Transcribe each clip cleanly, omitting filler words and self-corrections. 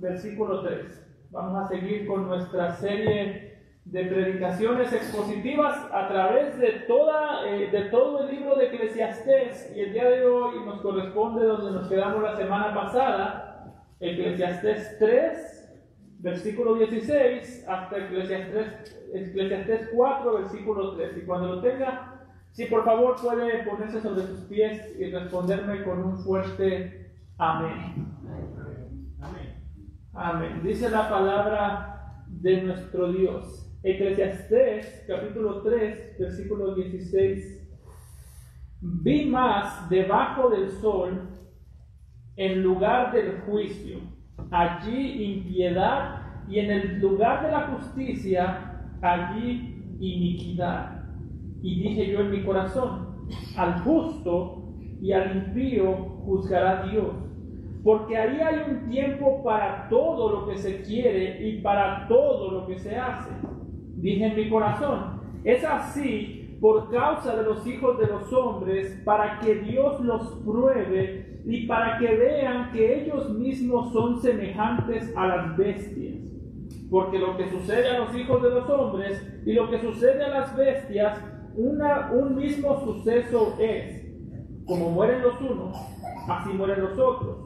versículo 3. Vamos a seguir con nuestra serie de predicaciones expositivas a través de todo el libro de Eclesiastés, y el día de hoy nos corresponde donde nos quedamos la semana pasada, Eclesiastés 3, versículo 16, hasta Eclesiastés 4, versículo 3. Y cuando lo tenga, si por favor puede ponerse sobre sus pies y responderme con un fuerte amén. Amén. Dice la palabra de nuestro Dios. Eclesiastés capítulo 3, versículo 16. Vi más debajo del sol en lugar del juicio, allí impiedad, y en el lugar de la justicia, allí iniquidad. Y dije yo en mi corazón, al justo y al impío juzgará Dios, porque ahí hay un tiempo para todo lo que se quiere y para todo lo que se hace. Dije en mi corazón, es así por causa de los hijos de los hombres, para que Dios los pruebe y para que vean que ellos mismos son semejantes a las bestias. Porque lo que sucede a los hijos de los hombres y lo que sucede a las bestias, un mismo suceso es. Como mueren los unos, así mueren los otros.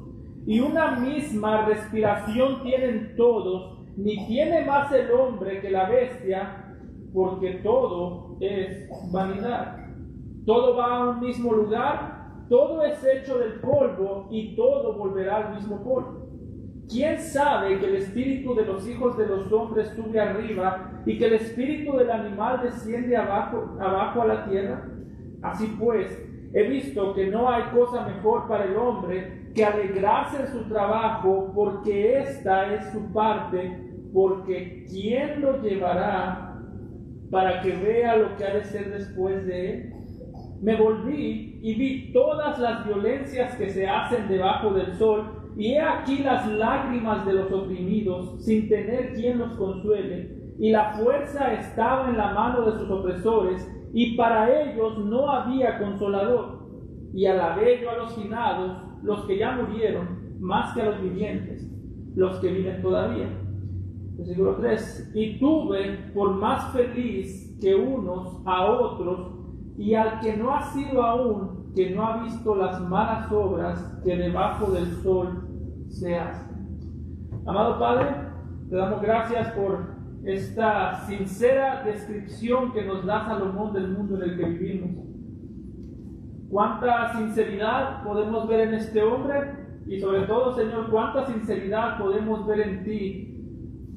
Y una misma respiración tienen todos, ni tiene más el hombre que la bestia, porque todo es vanidad. Todo va a un mismo lugar, todo es hecho del polvo y todo volverá al mismo polvo. ¿Quién sabe que el espíritu de los hijos de los hombres sube arriba y que el espíritu del animal desciende abajo a la tierra? Así pues, he visto que no hay cosa mejor para el hombre que alegrarse en su trabajo, porque esta es su parte. Porque ¿quién lo llevará para que vea lo que ha de ser después de él? Me volví y vi todas las violencias que se hacen debajo del sol, y he aquí las lágrimas de los oprimidos, sin tener quien los consuele, y la fuerza estaba en la mano de sus opresores, y para ellos no había consolador. Y alabé yo a los finados, los que ya murieron, más que a los vivientes, los que viven todavía. Versículo 3. Y tuve por más feliz que unos a otros, y al que no ha sido aún, que no ha visto las malas obras que debajo del sol se hacen. Amado Padre, te damos gracias por esta sincera descripción que nos da Salomón del mundo en el que vivimos. Cuánta sinceridad podemos ver en este hombre, y sobre todo, Señor, cuánta sinceridad podemos ver en ti,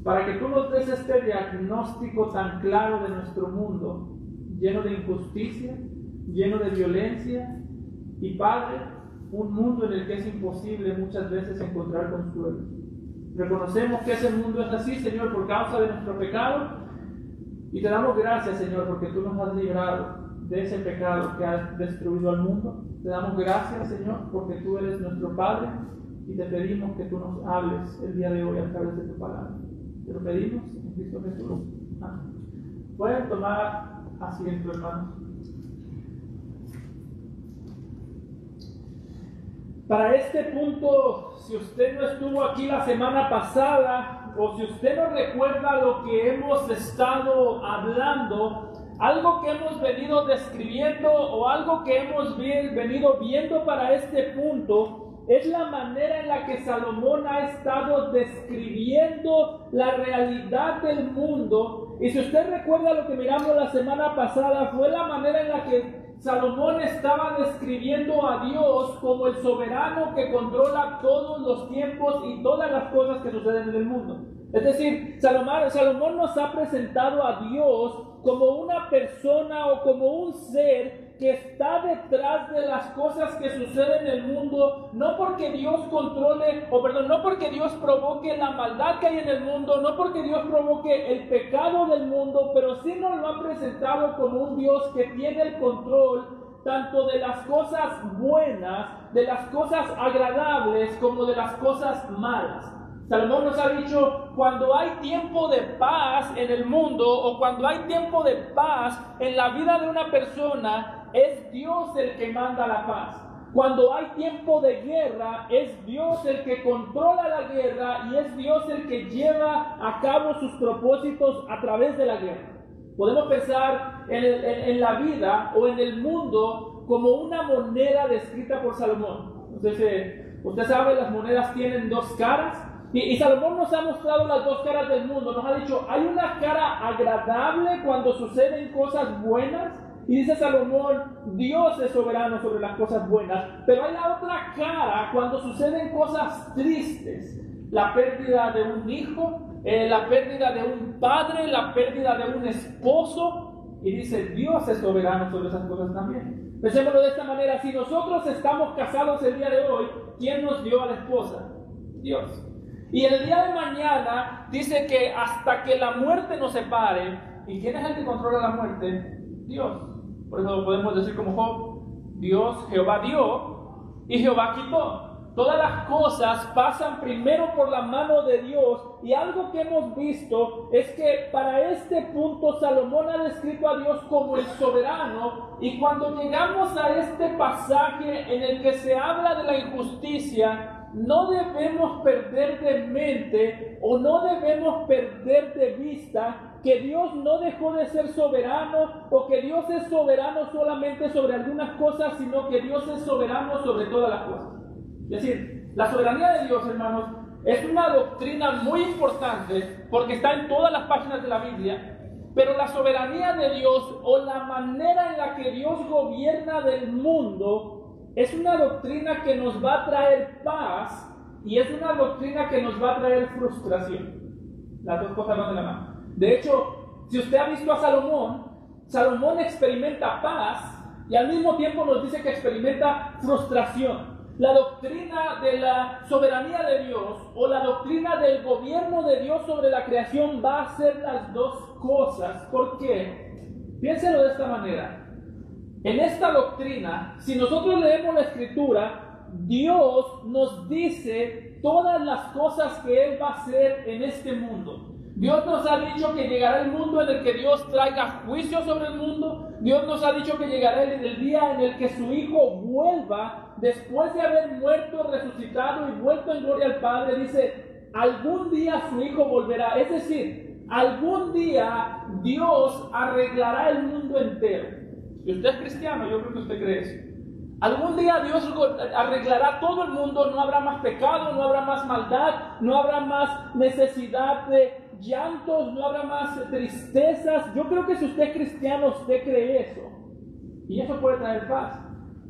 para que tú nos des este diagnóstico tan claro de nuestro mundo, lleno de injusticia, lleno de violencia, y Padre, un mundo en el que es imposible muchas veces encontrar consuelo. Reconocemos que ese mundo es así, Señor, por causa de nuestro pecado, y te damos gracias, Señor, porque tú nos has librado de ese pecado que ha destruido al mundo. Te damos gracias, Señor, porque tú eres nuestro Padre, y te pedimos que tú nos hables el día de hoy a través de tu palabra. Te lo pedimos en Cristo Jesús. Amén. Pueden tomar asiento, hermanos. Para este punto, si usted no estuvo aquí la semana pasada, o si usted no recuerda lo que hemos estado hablando, algo que hemos venido describiendo o algo que hemos venido viendo para este punto, es la manera en la que Salomón ha estado describiendo la realidad del mundo. Y si usted recuerda lo que miramos la semana pasada, fue la manera en la que Salomón estaba describiendo a Dios como el soberano que controla todos los tiempos y todas las cosas que suceden en el mundo. Es decir, Salomón nos ha presentado a Dios como una persona o como un ser que está detrás de las cosas que suceden en el mundo, no porque Dios no porque Dios provoque la maldad que hay en el mundo, no porque Dios provoque el pecado del mundo, pero sí nos lo ha presentado como un Dios que tiene el control tanto de las cosas buenas, de las cosas agradables, como de las cosas malas. Salomón nos ha dicho, cuando hay tiempo de paz en el mundo, o cuando hay tiempo de paz en la vida de una persona, es Dios el que manda la paz. Cuando hay tiempo de guerra, es Dios el que controla la guerra y es Dios el que lleva a cabo sus propósitos a través de la guerra. Podemos pensar en la vida o en el mundo como una moneda descrita por Salomón. Entonces, usted sabe, las monedas tienen dos caras. Y Salomón nos ha mostrado las dos caras del mundo. Nos ha dicho, hay una cara agradable cuando suceden cosas buenas. Y dice Salomón, Dios es soberano sobre las cosas buenas. Pero hay la otra cara cuando suceden cosas tristes. La pérdida de un hijo, la pérdida de un padre, la pérdida de un esposo. Y dice, Dios es soberano sobre esas cosas también. Pensémoslo de esta manera, si nosotros estamos casados el día de hoy, ¿quién nos dio a la esposa? Dios. Y el día de mañana dice que hasta que la muerte nos separe. ¿Y quién es el que controla la muerte? Dios. Por eso podemos decir como Job, Dios, Jehová dio y Jehová quitó. Todas las cosas pasan primero por la mano de Dios. Y algo que hemos visto es que para este punto Salomón ha descrito a Dios como el soberano. Y cuando llegamos a este pasaje en el que se habla de la injusticia, no debemos perder de mente o no debemos perder de vista que Dios no dejó de ser soberano o que Dios es soberano solamente sobre algunas cosas, sino que Dios es soberano sobre todas las cosas. Es decir, la soberanía de Dios, hermanos, es una doctrina muy importante porque está en todas las páginas de la Biblia, pero la soberanía de Dios o la manera en la que Dios gobierna del mundo es una doctrina que nos va a traer paz y es una doctrina que nos va a traer frustración. Las dos cosas van de la mano. De hecho, si usted ha visto a Salomón experimenta paz y al mismo tiempo nos dice que experimenta frustración. La doctrina de la soberanía de Dios o la doctrina del gobierno de Dios sobre la creación va a ser las dos cosas. ¿Por qué? Piénselo de esta manera. En esta doctrina, si nosotros leemos la Escritura, Dios nos dice todas las cosas que Él va a hacer en este mundo. Dios nos ha dicho que llegará el mundo en el que Dios traiga juicio sobre el mundo. Dios nos ha dicho que llegará el día en el que su Hijo vuelva, después de haber muerto, resucitado y vuelto en gloria al Padre. Dice, algún día su Hijo volverá. Es decir, algún día Dios arreglará el mundo entero. Si usted es cristiano, yo creo que usted cree eso. Algún día Dios arreglará todo el mundo, no habrá más pecado, no habrá más maldad, no habrá más necesidad de llantos, no habrá más tristezas. Yo creo que si usted es cristiano, usted cree eso. Y eso puede traer paz.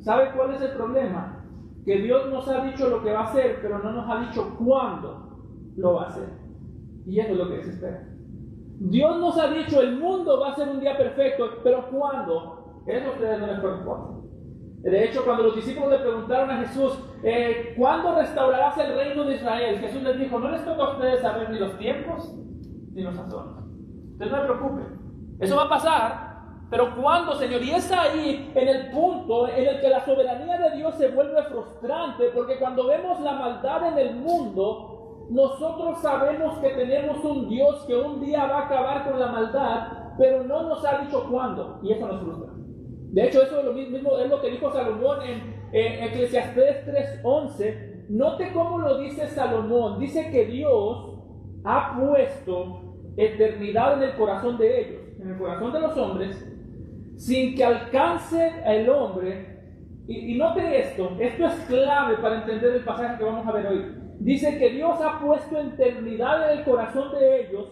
¿Sabe cuál es el problema? Que Dios nos ha dicho lo que va a hacer, pero no nos ha dicho cuándo lo va a hacer. Y eso es lo que desespera. Dios nos ha dicho, el mundo va a ser un día perfecto, pero ¿cuándo? Eso a ustedes no les preocupa. De hecho, cuando los discípulos le preguntaron a Jesús, ¿cuándo restaurarás el reino de Israel? Jesús les dijo, no les toca a ustedes saber ni los tiempos ni los sazones. Ustedes no se preocupen. Eso va a pasar, pero ¿cuándo, Señor? Y es ahí en el punto en el que la soberanía de Dios se vuelve frustrante, porque cuando vemos la maldad en el mundo, nosotros sabemos que tenemos un Dios que un día va a acabar con la maldad, pero no nos ha dicho cuándo, y eso nos frustra. De hecho, eso es lo mismo, es lo que dijo Salomón en Eclesiastés 3:11. Note cómo lo dice Salomón. Dice que Dios ha puesto eternidad en el corazón de ellos, en el corazón de los hombres, sin que alcance el hombre. Y note esto es clave para entender el pasaje que vamos a ver hoy. Dice que Dios ha puesto eternidad en el corazón de ellos,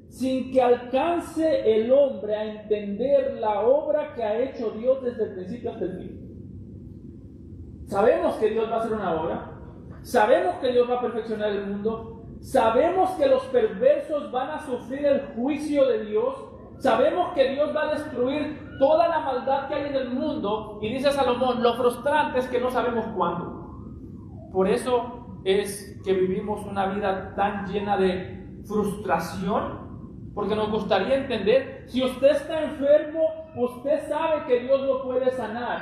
sin que alcance el hombre a entender la obra que ha hecho Dios desde el principio hasta el fin. Sabemos que Dios va a hacer una obra, sabemos que Dios va a perfeccionar el mundo, sabemos que los perversos van a sufrir el juicio de Dios, sabemos que Dios va a destruir toda la maldad que hay en el mundo, y dice Salomón, lo frustrante es que no sabemos cuándo. Por eso es que vivimos una vida tan llena de frustración, porque nos gustaría entender, si usted está enfermo, usted sabe que Dios lo puede sanar,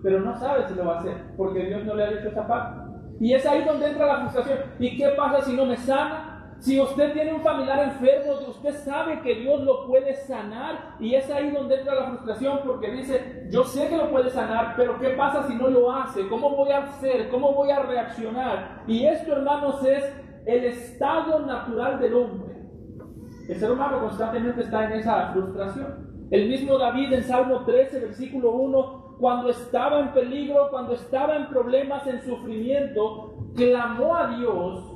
pero no sabe si lo va a hacer, porque Dios no le ha dicho esa parte. Y es ahí donde entra la frustración. ¿Y qué pasa si no me sana? Si usted tiene un familiar enfermo, usted sabe que Dios lo puede sanar, y es ahí donde entra la frustración, porque dice, yo sé que lo puede sanar, pero ¿qué pasa si no lo hace? ¿Cómo voy a hacer? ¿Cómo voy a reaccionar? Y esto, hermanos, es el estado natural del hombre. El ser humano constantemente está en esa frustración. El mismo David en Salmo 13, versículo 1, cuando estaba en peligro, cuando estaba en problemas, en sufrimiento, clamó a Dios.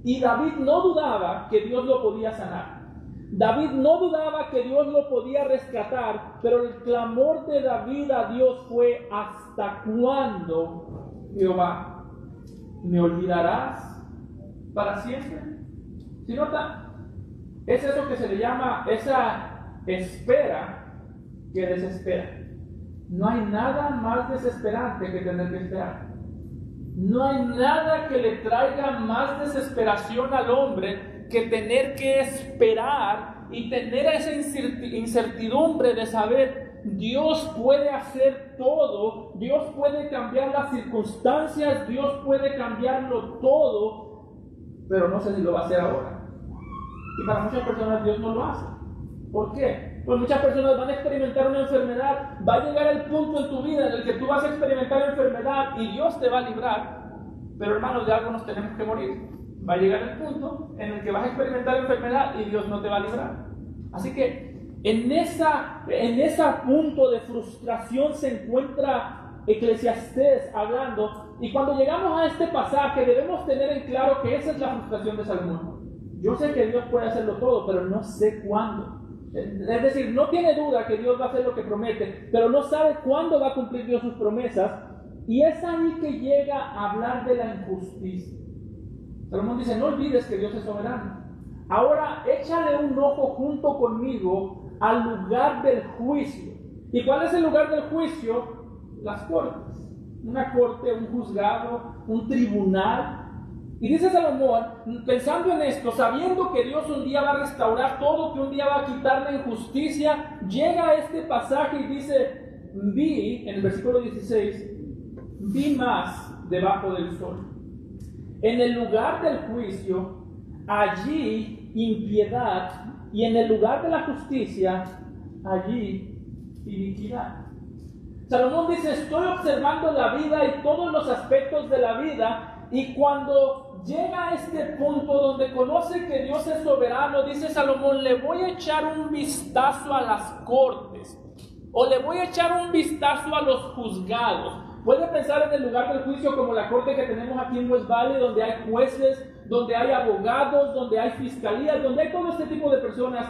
Y David no dudaba que Dios lo podía sanar. David no dudaba que Dios lo podía rescatar, pero el clamor de David a Dios fue: ¿hasta cuándo, Jehová? ¿Me olvidarás para siempre? Si nota, es eso que se le llama esa espera que desespera. No hay nada más desesperante que tener que esperar. No hay nada que le traiga más desesperación al hombre que tener que esperar y tener esa incertidumbre de saber: Dios puede hacer todo, Dios puede cambiar las circunstancias, Dios puede cambiarlo todo, pero no sé si lo va a hacer ahora. Y para muchas personas Dios no lo hace. ¿Por qué? Pues muchas personas van a experimentar una enfermedad, va a llegar el punto en tu vida en el que tú vas a experimentar enfermedad y Dios te va a librar, pero hermanos, de algo nos tenemos que morir. Va a llegar el punto en el que vas a experimentar enfermedad y Dios no te va a librar. Así que en ese punto de frustración se encuentra Eclesiastés hablando, y cuando llegamos a este pasaje debemos tener en claro que esa es la frustración de Salomón. Yo sé que Dios puede hacerlo todo, pero no sé cuándo. Es decir, no tiene duda que Dios va a hacer lo que promete, pero no sabe cuándo va a cumplir Dios sus promesas. Y es ahí que llega a hablar de la injusticia. Salomón dice: no olvides que Dios es soberano. Ahora échale un ojo junto conmigo al lugar del juicio. ¿Y cuál es el lugar del juicio? Las cortes. Una corte, un juzgado, un tribunal. Y dice Salomón, pensando en esto, sabiendo que Dios un día va a restaurar todo, que un día va a quitar la injusticia, llega a este pasaje y dice: vi, en el versículo 16, vi más debajo del sol. En el lugar del juicio, allí impiedad, y en el lugar de la justicia, allí iniquidad. Salomón dice: estoy observando la vida y todos los aspectos de la vida, y cuando llega a este punto donde conoce que Dios es soberano, dice Salomón: le voy a echar un vistazo a las cortes, o le voy a echar un vistazo a los juzgados. Puede pensar en el lugar del juicio como la corte que tenemos aquí en West Valley, donde hay jueces, donde hay abogados, donde hay fiscalías, donde hay todo este tipo de personas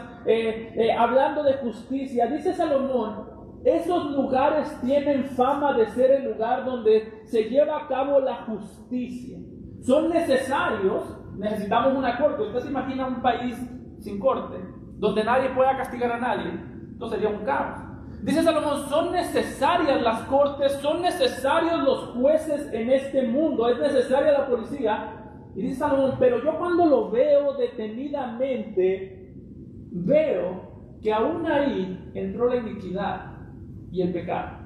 hablando de justicia. Dice Salomón: esos lugares tienen fama de ser el lugar donde se lleva a cabo la justicia. Son necesarios, necesitamos una corte. Usted se imagina un país sin corte, donde nadie pueda castigar a nadie. Esto sería un caos. Dice Salomón: son necesarias las cortes, son necesarios los jueces en este mundo, es necesaria la policía. Y dice Salomón: pero yo cuando lo veo detenidamente, veo que aún ahí entró la iniquidad y el pecado.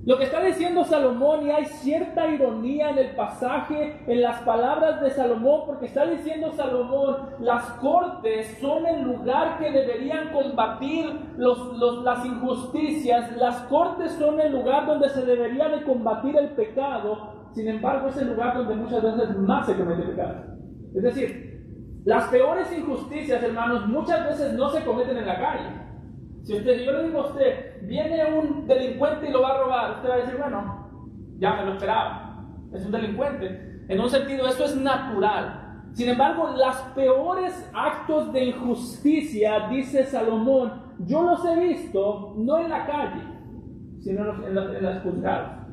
Lo que está diciendo Salomón, y hay cierta ironía en el pasaje, en las palabras de Salomón, porque está diciendo Salomón: las cortes son el lugar que deberían combatir las injusticias, las cortes son el lugar donde se debería de combatir el pecado. Sin embargo, es el lugar donde muchas veces más se comete pecado. Es decir, las peores injusticias, hermanos, muchas veces no se cometen en la calle. Si yo le digo a usted: viene un delincuente y lo va a robar, usted va a decir: bueno, ya me lo esperaba, es un delincuente. En un sentido, eso es natural. Sin embargo, los peores actos de injusticia, dice Salomón, yo los he visto no en la calle, sino en los juzgados,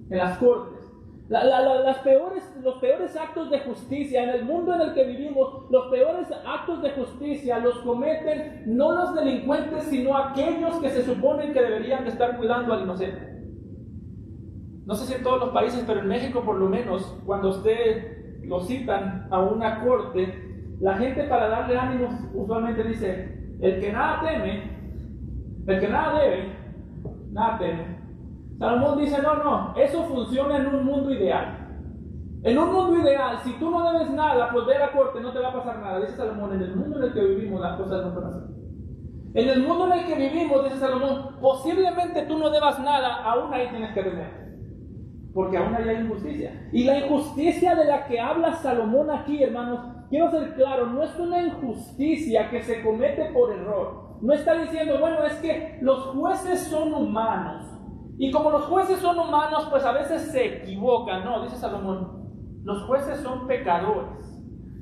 en las cortes. Los peores actos de justicia en el mundo en el que vivimos, los peores actos de justicia los cometen no los delincuentes, sino aquellos que se suponen que deberían de estar cuidando al inocente. No sé si en todos los países, pero en México por lo menos, cuando usted lo citan a una corte, la gente, para darle ánimos, usualmente dice: el que nada teme, el que nada debe, nada teme. Salomón dice: no, eso funciona en un mundo ideal. En un mundo ideal, si tú no debes nada, pues ve a la corte, no te va a pasar nada. Dice Salomón, en el mundo en el que vivimos las cosas no son así. En el mundo en el que vivimos, dice Salomón, posiblemente tú no debas nada, aún ahí tienes que tener. Porque aún ahí hay injusticia. Y la injusticia de la que habla Salomón aquí, hermanos, quiero ser claro, no es una injusticia que se comete por error. No está diciendo, bueno, es que los jueces son humanos. Y como los jueces son humanos, pues a veces se equivocan. No, dice Salomón, los jueces son pecadores.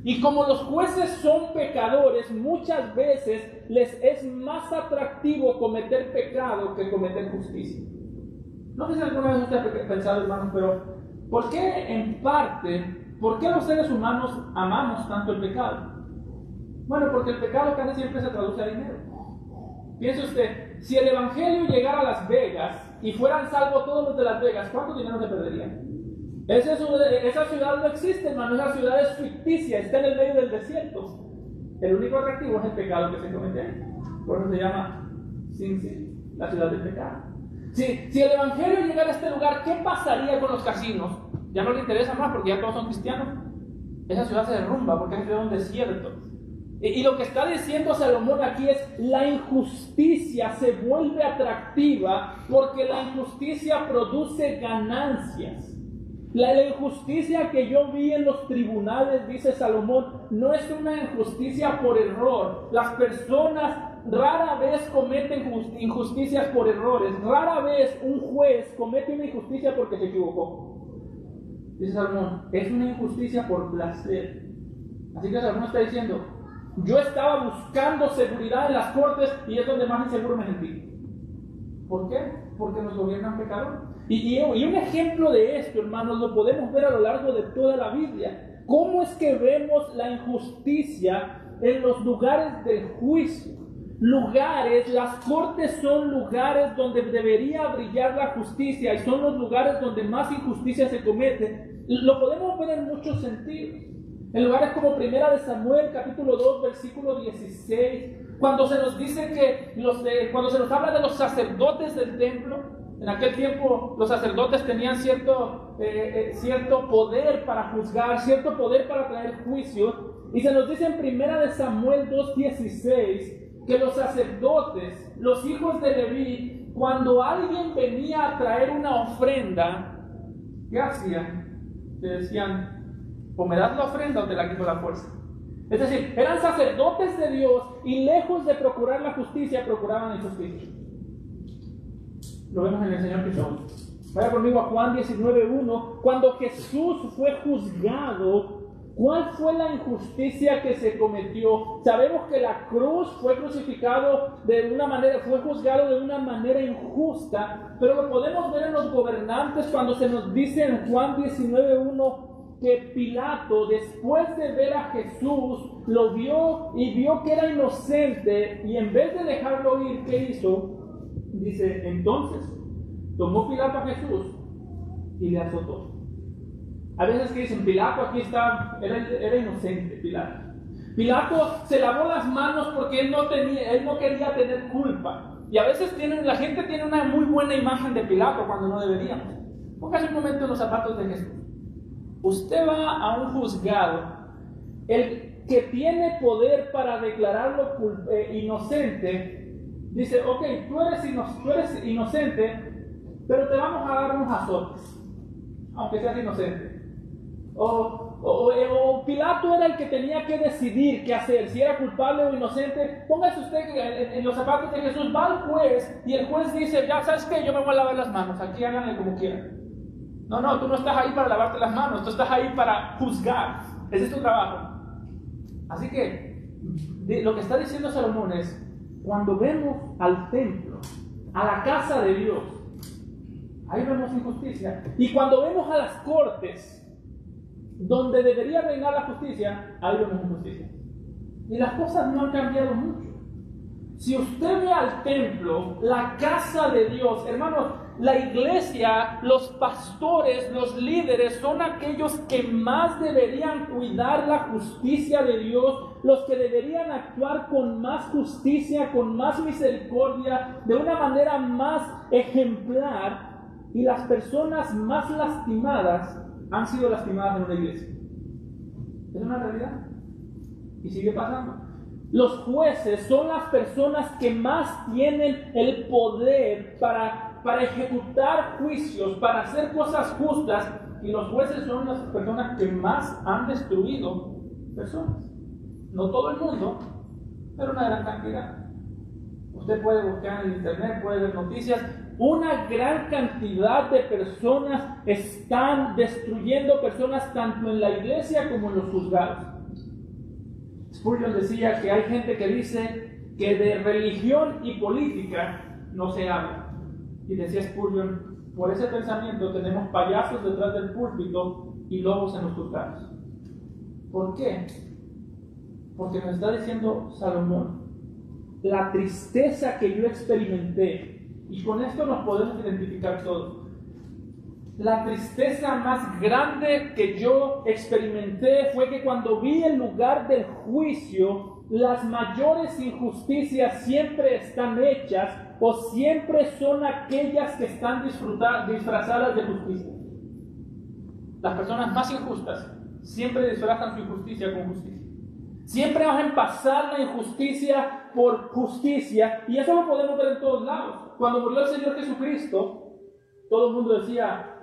Y como los jueces son pecadores, muchas veces les es más atractivo cometer pecado que cometer justicia. No sé si alguna vez usted ha pensado, hermanos, pero ¿por qué en parte, por qué los seres humanos amamos tanto el pecado? Bueno, porque el pecado casi siempre se traduce a dinero. Piense usted, si el evangelio llegara a Las Vegas y fueran salvos todos los de Las Vegas, ¿cuánto dinero se perdería? Esa ciudad no existe, hermano, esa ciudad es ficticia, está en el medio del desierto. El único atractivo es el pecado que se comete ahí. Por eso se llama Sin City, la ciudad del pecado. Si el evangelio llegara a este lugar, ¿qué pasaría con los casinos? Ya no le interesa más porque ya todos son cristianos. Esa ciudad se derrumba porque es un desierto. Y lo que está diciendo Salomón aquí es: la injusticia se vuelve atractiva porque la injusticia produce ganancias. La injusticia que yo vi en los tribunales, dice Salomón, no es una injusticia por error. Las personas rara vez cometen injusticias por errores. Rara vez un juez comete una injusticia porque se equivocó. Dice Salomón, es una injusticia por placer. Así que Salomón está diciendo, yo estaba buscando seguridad en las cortes y es donde más inseguro me sentí. ¿Por qué? Porque nos gobiernan pecadores. Y un ejemplo de esto, hermanos, lo podemos ver a lo largo de toda la Biblia. ¿Cómo es que vemos la injusticia en los lugares del juicio? Las cortes son lugares donde debería brillar la justicia y son los lugares donde más injusticia se comete. Lo podemos ver en muchos sentidos. En lugares como 1 Samuel, capítulo 2, versículo 16, cuando se nos dice que cuando se nos habla de los sacerdotes del templo. En aquel tiempo los sacerdotes tenían cierto poder para juzgar, cierto poder para traer juicio. Y se nos dice en 1 Samuel 2:16 que los sacerdotes, los hijos de Leví, cuando alguien venía a traer una ofrenda, ¿qué hacían? Le decían, o me das la ofrenda o te la quito la fuerza. Es decir, eran sacerdotes de Dios y lejos de procurar la justicia, procuraban la injusticia. Lo vemos en el Señor Jesús. Vaya conmigo a Juan 19:1. Cuando Jesús fue juzgado, ¿cuál fue la injusticia que se cometió? Sabemos que la cruz fue crucificado de una manera, fue juzgado de una manera injusta, pero lo podemos ver en los gobernantes cuando se nos dice en Juan 19:1 que Pilato, después de ver a Jesús, lo vio y vio que era inocente, y en vez de dejarlo ir, ¿qué hizo? Dice, entonces tomó Pilato a Jesús y le azotó. A veces que dicen, Pilato aquí era inocente, Pilato. Pilato se lavó las manos porque él no quería tener culpa. Y a veces la gente tiene una muy buena imagen de Pilato cuando no deberíamos. Póngase un momento en los zapatos de Jesús. Usted va a un juzgado, el que tiene poder para declararlo inocente, dice, ok, tú eres inocente, pero te vamos a dar unos azotes, aunque seas inocente. O Pilato era el que tenía que decidir qué hacer, si era culpable o inocente. Póngase usted en los zapatos de Jesús, va al juez y el juez dice, ya sabes qué, yo me voy a lavar las manos, aquí háganle como quieran. No, tú no estás ahí para lavarte las manos, tú estás ahí para juzgar, ese es tu trabajo. Así que lo que está diciendo Salomón es, cuando vemos al templo, a la casa de Dios, ahí vemos injusticia. Y cuando vemos a las cortes, donde debería reinar la justicia, ahí vemos injusticia. Y las cosas no han cambiado mucho. Si usted ve al templo, la casa de Dios, hermanos, la iglesia, los pastores, los líderes son aquellos que más deberían cuidar la justicia de Dios, los que deberían actuar con más justicia, con más misericordia, de una manera más ejemplar. Y las personas más lastimadas han sido lastimadas en una iglesia. Es una realidad. Y sigue pasando. Los jueces son las personas que más tienen el poder para ejecutar juicios, para hacer cosas justas. Y los jueces son las personas que más han destruido personas. No todo el mundo, pero una gran cantidad. Usted puede buscar en el internet, puede ver noticias. Una gran cantidad de personas están destruyendo personas tanto en la iglesia como en los juzgados. Spurgeon decía que hay gente que dice que de religión y política no se habla. Y decía Spurgeon, por ese pensamiento tenemos payasos detrás del púlpito y lobos en los juzgados. ¿Por qué? Porque nos está diciendo Salomón, la tristeza que yo experimenté, y con esto nos podemos identificar todos. La tristeza más grande que yo experimenté fue que cuando vi el lugar del juicio, las mayores injusticias siempre están hechas o siempre son aquellas que están disfrazadas de justicia. Las personas más injustas siempre disfrazan su injusticia con justicia. Siempre hacen pasar la injusticia por justicia, y eso lo podemos ver en todos lados. Cuando murió el Señor Jesucristo, todo el mundo decía,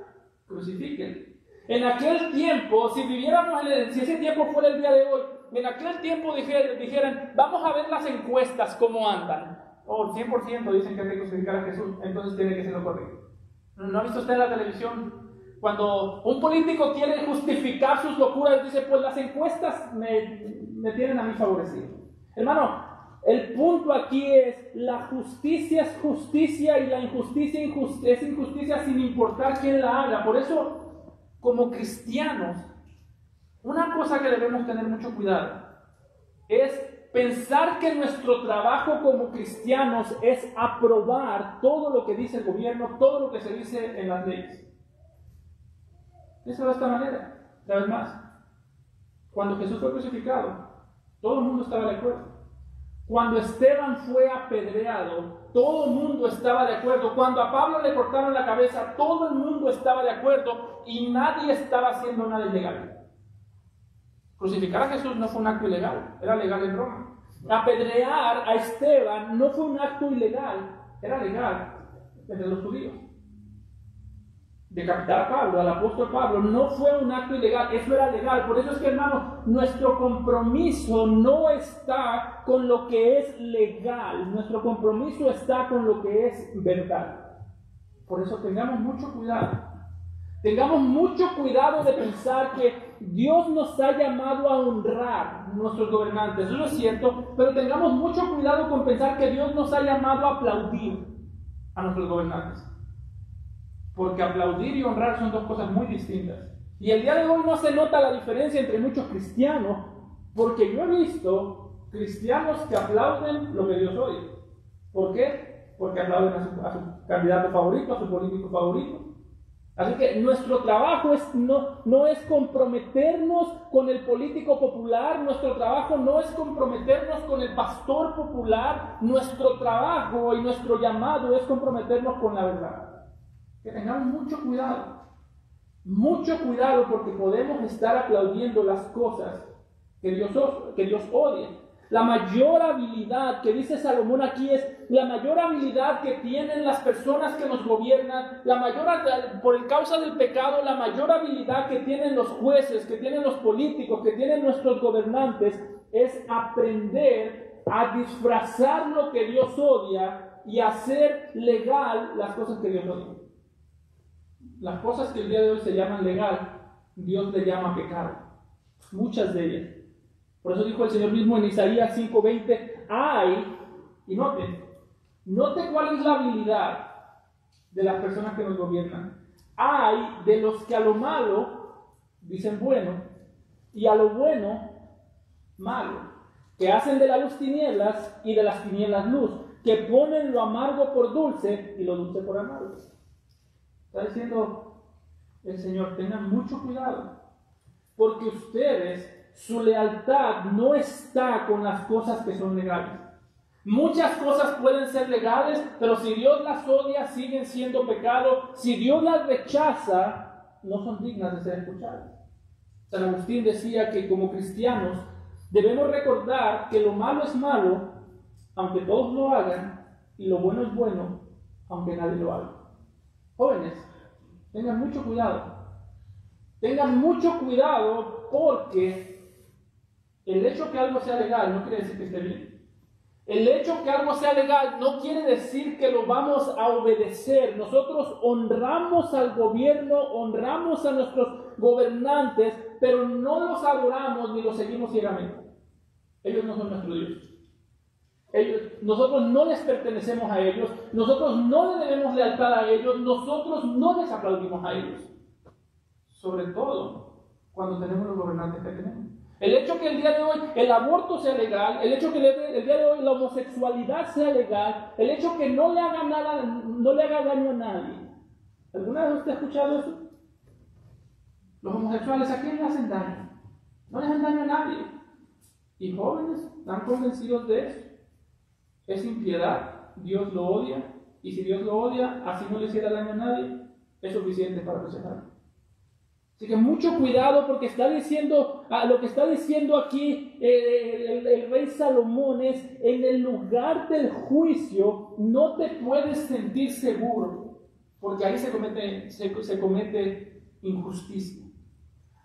crucifiquen. En aquel tiempo, si ese tiempo fuera el día de hoy, en aquel tiempo dijeran, vamos a ver las encuestas, cómo andan. Oh, 100% dicen que hay que crucificar a Jesús, entonces tiene que ser lo correcto. ¿No ha visto usted en la televisión? Cuando un político quiere justificar sus locuras, dice, pues las encuestas me tienen a mí favorecido. Hermano, el punto aquí es, la justicia es justicia y la injusticia es injusticia sin importar quién la haga. Por eso, como cristianos, una cosa que debemos tener mucho cuidado es pensar que nuestro trabajo como cristianos es aprobar todo lo que dice el gobierno, todo lo que se dice en las leyes. Eso de esta manera, una vez más. Cuando Jesús fue crucificado, todo el mundo estaba de acuerdo. Cuando Esteban fue apedreado, todo el mundo estaba de acuerdo. Cuando a Pablo le cortaron la cabeza, todo el mundo estaba de acuerdo y nadie estaba haciendo nada ilegal. Crucificar a Jesús no fue un acto ilegal, era legal en Roma. Apedrear a Esteban no fue un acto ilegal, era legal entre los judíos. Decapitar a Pablo, al apóstol Pablo, no fue un acto ilegal, eso era legal. Por eso es que, hermanos, nuestro compromiso no está con lo que es legal, nuestro compromiso está con lo que es verdad. Por eso tengamos mucho cuidado. Tengamos mucho cuidado de pensar que Dios nos ha llamado a honrar a nuestros gobernantes. Eso es cierto, pero tengamos mucho cuidado con pensar que Dios nos ha llamado a aplaudir a nuestros gobernantes. Porque aplaudir y honrar son dos cosas muy distintas. Y el día de hoy no se nota la diferencia entre muchos cristianos, porque yo he visto cristianos que aplauden lo que Dios odia. ¿Por qué? Porque aplauden a su candidato favorito, a su político favorito. Así que nuestro trabajo no es comprometernos con el político popular, nuestro trabajo no es comprometernos con el pastor popular, nuestro trabajo y nuestro llamado es comprometernos con la verdad. Que tengamos mucho cuidado porque podemos estar aplaudiendo las cosas que Dios odia. La mayor habilidad que dice Salomón aquí es la mayor habilidad que tienen las personas que nos gobiernan, por causa del pecado, la mayor habilidad que tienen los jueces, que tienen los políticos, que tienen nuestros gobernantes, es aprender a disfrazar lo que Dios odia y hacer legal las cosas que Dios odia. Las cosas que el día de hoy se llaman legal, Dios le llama pecado. Muchas de ellas. Por eso dijo el Señor mismo en Isaías 5:20, ¡ay! Y note cuál es la habilidad de las personas que nos gobiernan. ¡Ay! De los que a lo malo dicen bueno y a lo bueno malo. Que hacen de la luz tinieblas y de las tinieblas luz. Que ponen lo amargo por dulce y lo dulce por amargo. Está diciendo el Señor, tengan mucho cuidado, porque ustedes, su lealtad no está con las cosas que son legales. Muchas cosas pueden ser legales, pero si Dios las odia, siguen siendo pecado. Si Dios las rechaza, no son dignas de ser escuchadas. San Agustín decía que como cristianos debemos recordar que lo malo es malo, aunque todos lo hagan, y lo bueno es bueno, aunque nadie lo haga. Jóvenes, tengan mucho cuidado. Tengan mucho cuidado porque el hecho que algo sea legal no quiere decir que esté bien. El hecho que algo sea legal no quiere decir que lo vamos a obedecer. Nosotros honramos al gobierno, honramos a nuestros gobernantes, pero no los adoramos ni los seguimos ciegamente. Ellos no son nuestro Dios. Nosotros no les pertenecemos a ellos, nosotros no le debemos lealtad a ellos, nosotros no les aplaudimos a ellos. Sobre todo cuando tenemos los gobernantes que tenemos. El hecho que el día de hoy el aborto sea legal, el hecho que el día de hoy la homosexualidad sea legal, el hecho que no le haga daño a nadie. ¿Alguna vez usted ha escuchado eso? Los homosexuales, ¿a quién le hacen daño? No le hacen daño a nadie. Y jóvenes están convencidos de eso. Es impiedad, Dios lo odia, y si Dios lo odia, así no le hiciera daño a nadie, es suficiente para rechazarlo. Así que mucho cuidado porque está diciendo, lo que está diciendo aquí el rey Salomón es, en el lugar del juicio no te puedes sentir seguro, porque ahí se comete injusticia.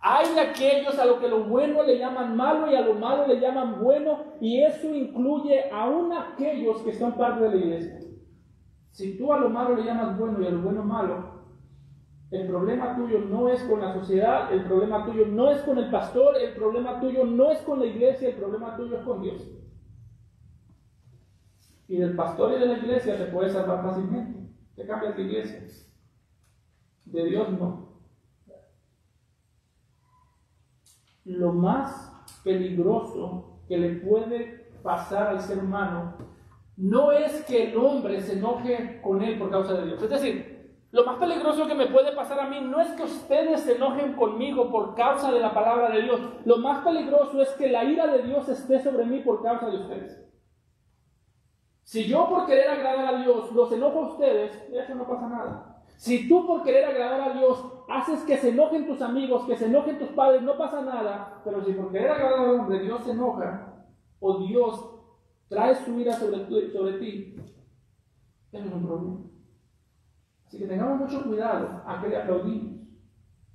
Hay de aquellos a lo que lo bueno le llaman malo y a lo malo le llaman bueno, y eso incluye aún aquellos que son parte de la iglesia. Si tú a lo malo le llamas bueno y a lo bueno malo, el problema tuyo no es con la sociedad, el problema tuyo no es con el pastor, el problema tuyo no es con la iglesia, el problema tuyo es con Dios. Y del pastor y de la iglesia te puedes salvar fácilmente. Te cambias de iglesia. De Dios no. Lo más peligroso que le puede pasar al ser humano no es que el hombre se enoje con él por causa de Dios. Es decir, lo más peligroso que me puede pasar a mí no es que ustedes se enojen conmigo por causa de la palabra de Dios. Lo más peligroso es que la ira de Dios esté sobre mí por causa de ustedes. Si yo por querer agradar a Dios los enojo a ustedes, eso no pasa nada. Si tú por querer agradar a Dios haces que se enojen tus amigos, que se enojen tus padres, no pasa nada. Pero si por querer agradar al hombre Dios se enoja o Dios trae su ira sobre ti, eso es un problema. Así que tengamos mucho cuidado a que le aplaudimos,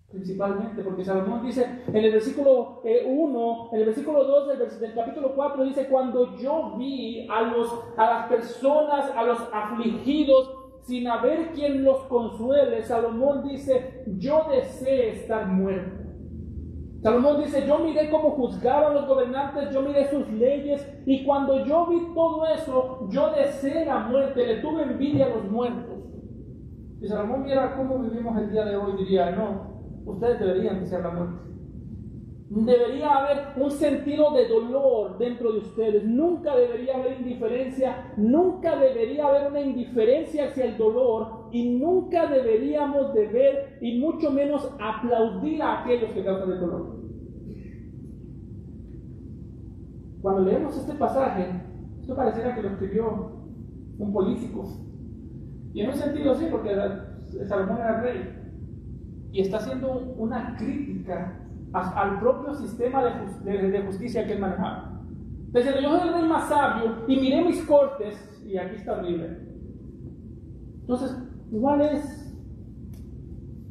principalmente, porque Salomón dice en el versículo 1, en el versículo 2 del capítulo 4, dice: cuando yo vi a las personas, a los afligidos, sin haber quien los consuele, Salomón dice: yo deseé estar muerto. Salomón dice: yo miré cómo juzgaban los gobernantes, yo miré sus leyes, y cuando yo vi todo eso, yo deseé la muerte, le tuve envidia a los muertos. Si Salomón viera cómo vivimos el día de hoy, diría: no, ustedes deberían desear la muerte. Debería haber un sentido de dolor dentro de ustedes. Nunca debería haber indiferencia, nunca debería haber una indiferencia hacia el dolor, y nunca deberíamos de ver, y mucho menos aplaudir a aquellos que causan el dolor. Cuando leemos este pasaje, esto pareciera que lo escribió un político. Y en un sentido sí, porque Salomón era rey. Y está haciendo una crítica al propio sistema de justicia que él manejaba. Diciendo: yo soy el rey más sabio y miré mis cortes y aquí está horrible. Entonces, ¿cuál es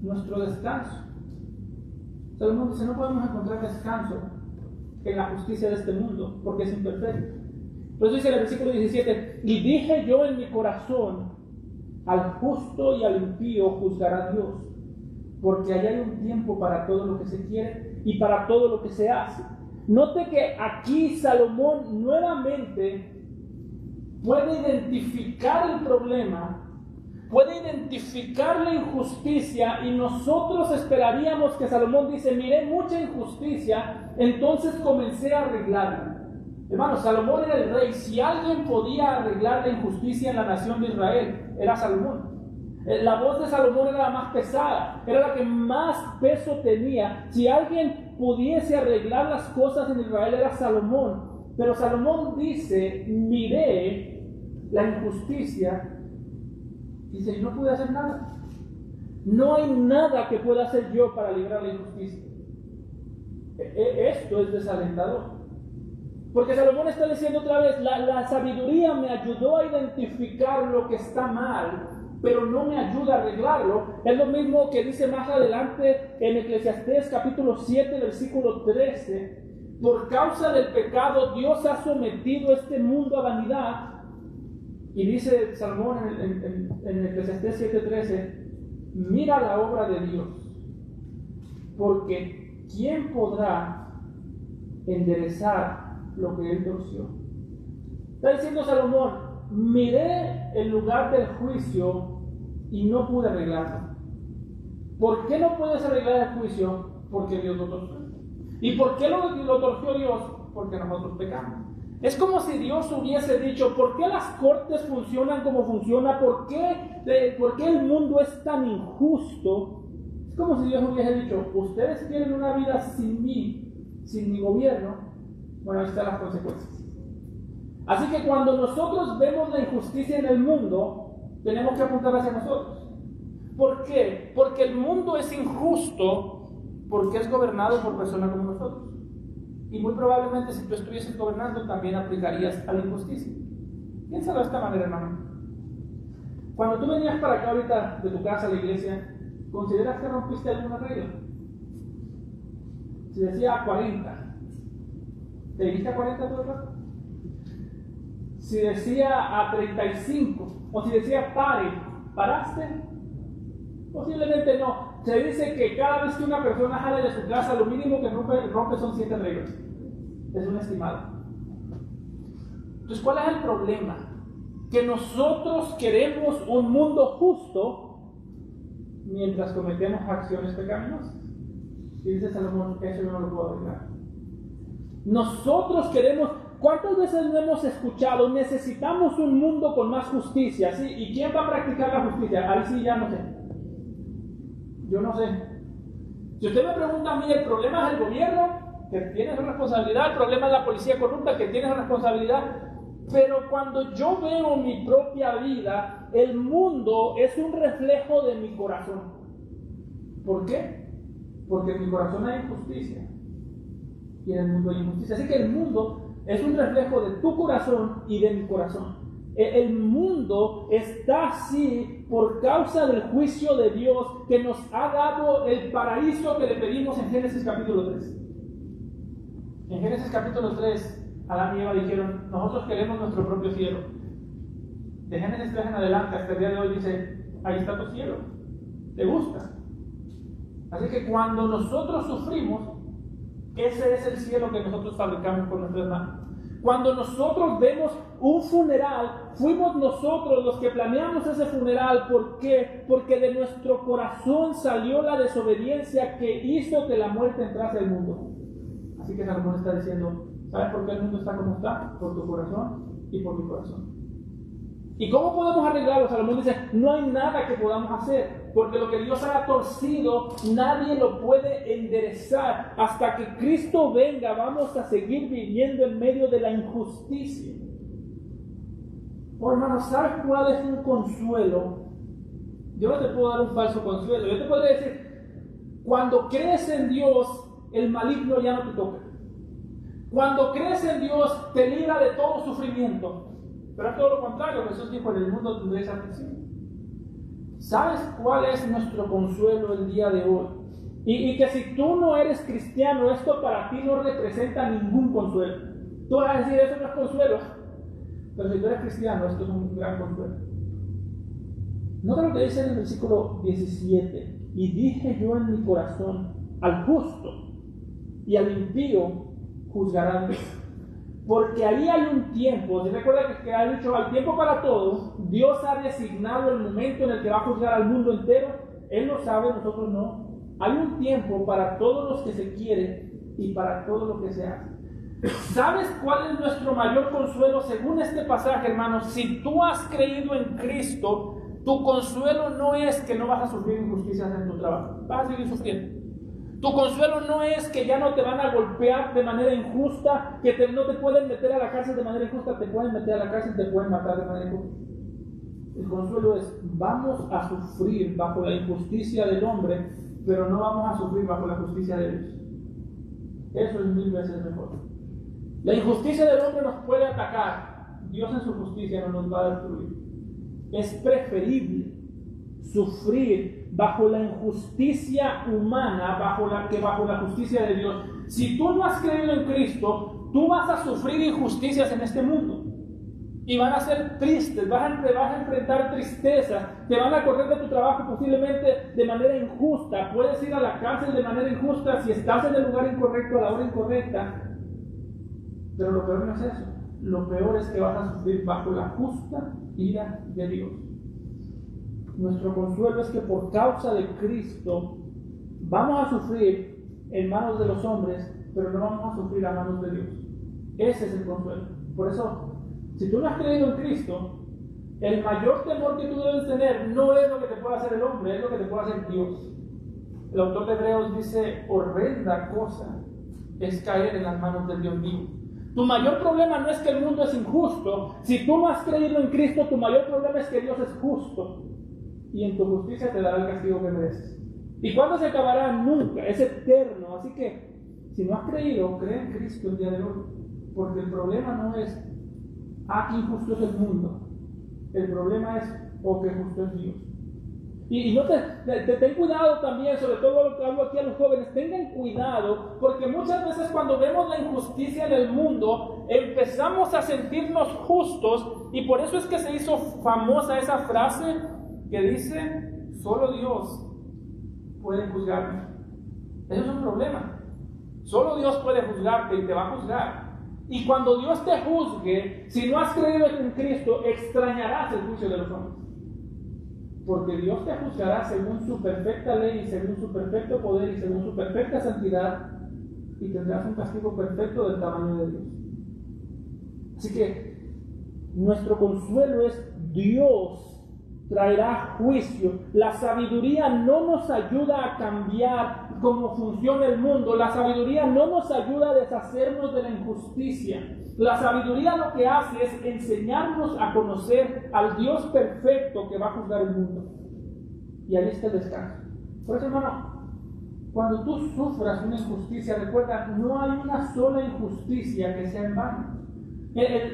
nuestro descanso? Salomón dice: no podemos encontrar descanso en la justicia de este mundo porque es imperfecto. Por eso dice en el versículo 17: y dije yo en mi corazón, al justo y al impío juzgará Dios, porque allá hay un tiempo para todo lo que se quiere y para todo lo que se hace. Note que aquí Salomón nuevamente puede identificar el problema, puede identificar la injusticia, y nosotros esperaríamos que Salomón dice: miré mucha injusticia, entonces comencé a arreglarla. Hermanos, Salomón era el rey. Si alguien podía arreglar la injusticia en la nación de Israel, era Salomón. La voz de Salomón era la más pesada, era la que más peso tenía. Si alguien pudiese arreglar las cosas en Israel, era Salomón. Pero Salomón dice: miré la injusticia, dice, y no pude hacer nada. no hay nada que pueda hacer yo para librar la injusticia. Esto es desalentador. Porque Salomón está diciendo otra vez, la sabiduría me ayudó a identificar lo que está mal, pero no me ayuda a arreglarlo. Es lo mismo que dice más adelante en Eclesiastés capítulo 7, versículo 13. Por causa del pecado, Dios ha sometido este mundo a vanidad. Y dice Salomón en Eclesiastés 7:13, mira la obra de Dios, porque ¿quién podrá enderezar lo que él torció? Está diciendo Salomón, miré el lugar del juicio y no pude arreglarlo. ¿Por qué no puedes arreglar el juicio? Porque Dios lo torció. ¿Y por qué lo torció Dios? Porque nosotros pecamos. Es como si Dios hubiese dicho, ¿por qué las cortes funcionan como funcionan? ¿Por qué el mundo es tan injusto? Es como si Dios hubiese dicho, ustedes quieren una vida sin mí, sin mi gobierno. Bueno, ahí están las consecuencias. Así que cuando nosotros vemos la injusticia en el mundo, tenemos que apuntar hacia nosotros. ¿Por qué? Porque el mundo es injusto porque es gobernado por personas como nosotros. Y muy probablemente si tú estuvieses gobernando también aplicarías a la injusticia. Piénsalo de esta manera, hermano. Cuando tú venías para acá ahorita de tu casa a la iglesia, ¿consideras que rompiste alguna regla? Si decía 40, ¿te dijiste a 40 todo el rato? Si decía a 35, o si decía pare, ¿paraste? Posiblemente no. Se dice que cada vez que una persona sale de su casa, lo mínimo que rompe son 7 reglas. Es un estimado. Entonces, ¿cuál es el problema? Que nosotros queremos un mundo justo mientras cometemos acciones pecaminosas. Y dice Salomón, eso yo no lo puedo arreglar. Nosotros queremos, ¿cuántas veces no hemos escuchado? Necesitamos un mundo con más justicia, ¿sí? ¿Y quién va a practicar la justicia? Ahí sí ya no sé. Yo no sé. Si usted me pregunta a mí, el problema es el gobierno, que tiene su responsabilidad, el problema es la policía corrupta, que tiene su responsabilidad. Pero cuando yo veo mi propia vida, el mundo es un reflejo de mi corazón. ¿Por qué? Porque en mi corazón hay injusticia y en el mundo hay injusticia. Así que el mundo es un reflejo de tu corazón y de mi corazón. El mundo está así por causa del juicio de Dios que nos ha dado el paraíso que le pedimos en Génesis capítulo 3. En Génesis capítulo 3, Adán y Eva dijeron, nosotros queremos nuestro propio cielo. De Génesis 3 en adelante, hasta el día de hoy dice, ahí está tu cielo, ¿te gusta? Así que cuando nosotros sufrimos, ese es el cielo que nosotros fabricamos con nuestras manos. Cuando nosotros vemos un funeral, fuimos nosotros los que planeamos ese funeral. ¿Por qué? Porque de nuestro corazón salió la desobediencia que hizo que la muerte entrase al mundo. Así que Salomón está diciendo, ¿sabes por qué el mundo está como está? Por tu corazón y por mi corazón. ¿Y cómo podemos arreglarlo? Salomón dice, no hay nada que podamos hacer, porque lo que Dios ha torcido, nadie lo puede enderezar. Hasta que Cristo venga, vamos a seguir viviendo en medio de la injusticia. Oh, hermano, ¿sabes cuál es un consuelo? Yo no te puedo dar un falso consuelo. Yo te podría decir, cuando crees en Dios, el maligno ya no te toca. Cuando crees en Dios, te libra de todo sufrimiento. Pero es todo lo contrario. Jesús dijo, en el mundo tendréis aflicción. ¿Sabes cuál es nuestro consuelo el día de hoy? Y que si tú no eres cristiano, esto para ti no representa ningún consuelo. Tú vas a decir, eso no es consuelo. Pero si tú eres cristiano, esto es un gran consuelo. Nota lo que dice en el versículo 17. Y dije yo en mi corazón, al justo y al impío juzgarán. Porque ahí hay un tiempo, ¿se recuerda que ha dicho al tiempo para todo? Dios ha designado el momento en el que va a juzgar al mundo entero. Él lo sabe, nosotros no. Hay un tiempo para todos los que se quieren y para todo lo que se hace. ¿Sabes cuál es nuestro mayor consuelo según este pasaje, hermanos? Si tú has creído en Cristo, tu consuelo no es que no vas a sufrir injusticias en tu trabajo. Vas a seguir sufriendo. Tu consuelo no es que ya no te van a golpear de manera injusta, que no te pueden meter a la cárcel de manera injusta, te pueden meter a la cárcel y te pueden matar de manera injusta. El consuelo es, vamos a sufrir bajo la injusticia del hombre, pero no vamos a sufrir bajo la justicia de Dios. Eso es 1000 veces mejor. La injusticia del hombre nos puede atacar. Dios en su justicia no nos va a destruir. Es preferible sufrir bajo la injusticia humana que bajo la justicia de Dios. Si tú no has creído en Cristo, tú vas a sufrir injusticias en este mundo. Y van a ser tristes, vas a enfrentar tristeza, te van a correr de tu trabajo posiblemente de manera injusta, puedes ir a la cárcel de manera injusta si estás en el lugar incorrecto a la hora incorrecta. Pero lo peor no es eso, lo peor es que vas a sufrir bajo la justa ira de Dios. Nuestro consuelo es que por causa de Cristo vamos a sufrir en manos de los hombres, pero no vamos a sufrir a manos de Dios. Ese es el consuelo. Por eso, si tú no has creído en Cristo, el mayor temor que tú debes tener no es lo que te puede hacer el hombre, es lo que te puede hacer Dios. El autor de Hebreos dice, horrenda cosa es caer en las manos del Dios vivo. Tu mayor problema no es que el mundo es injusto. Si tú no has creído en Cristo, tu mayor problema es que Dios es justo. Y en tu justicia te dará el castigo que mereces. ¿Y cuándo se acabará? Nunca, es eterno. Así que, si no has creído, cree en Cristo el día de hoy. Porque el problema no es qué injusto es el mundo. El problema es, qué justo es Dios. Y no ten cuidado también, sobre todo lo que hablo aquí a los jóvenes, tengan cuidado, porque muchas veces cuando vemos la injusticia en el mundo, empezamos a sentirnos justos, y por eso es que se hizo famosa esa frase que dice, solo Dios puede juzgarme. Eso es un problema. Solo Dios puede juzgarte y te va a juzgar. Y cuando Dios te juzgue, si no has creído en Cristo, extrañarás el juicio de los hombres. Porque Dios te juzgará según su perfecta ley, y según su perfecto poder, y según su perfecta santidad, y tendrás un castigo perfecto del tamaño de Dios. Así que nuestro consuelo es Dios traerá juicio. La sabiduría no nos ayuda a cambiar cómo funciona el mundo. La sabiduría no nos ayuda a deshacernos de la injusticia. La sabiduría lo que hace es enseñarnos a conocer al Dios perfecto que va a juzgar el mundo. Y ahí está el descanso. Por eso, hermano, cuando tú sufras una injusticia, recuerda, no hay una sola injusticia que sea en vano.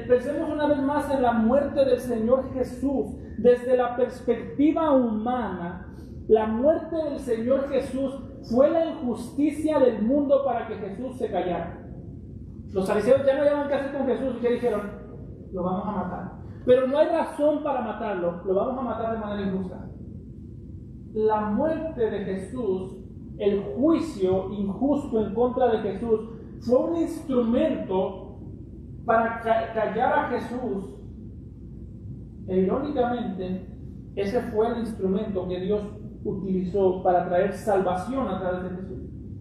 Pensemos una vez más en la muerte del Señor Jesús. Desde la perspectiva humana, la muerte del Señor Jesús fue la injusticia del mundo para que Jesús se callara. Los fariseos ya no hallaban qué hacer con Jesús y ¿qué dijeron? Lo vamos a matar. Pero no hay razón para matarlo, lo vamos a matar de manera injusta. La muerte de Jesús, el juicio injusto en contra de Jesús, fue un instrumento para callar a Jesús. E irónicamente, ese fue el instrumento que Dios utilizó para traer salvación a través de Jesús.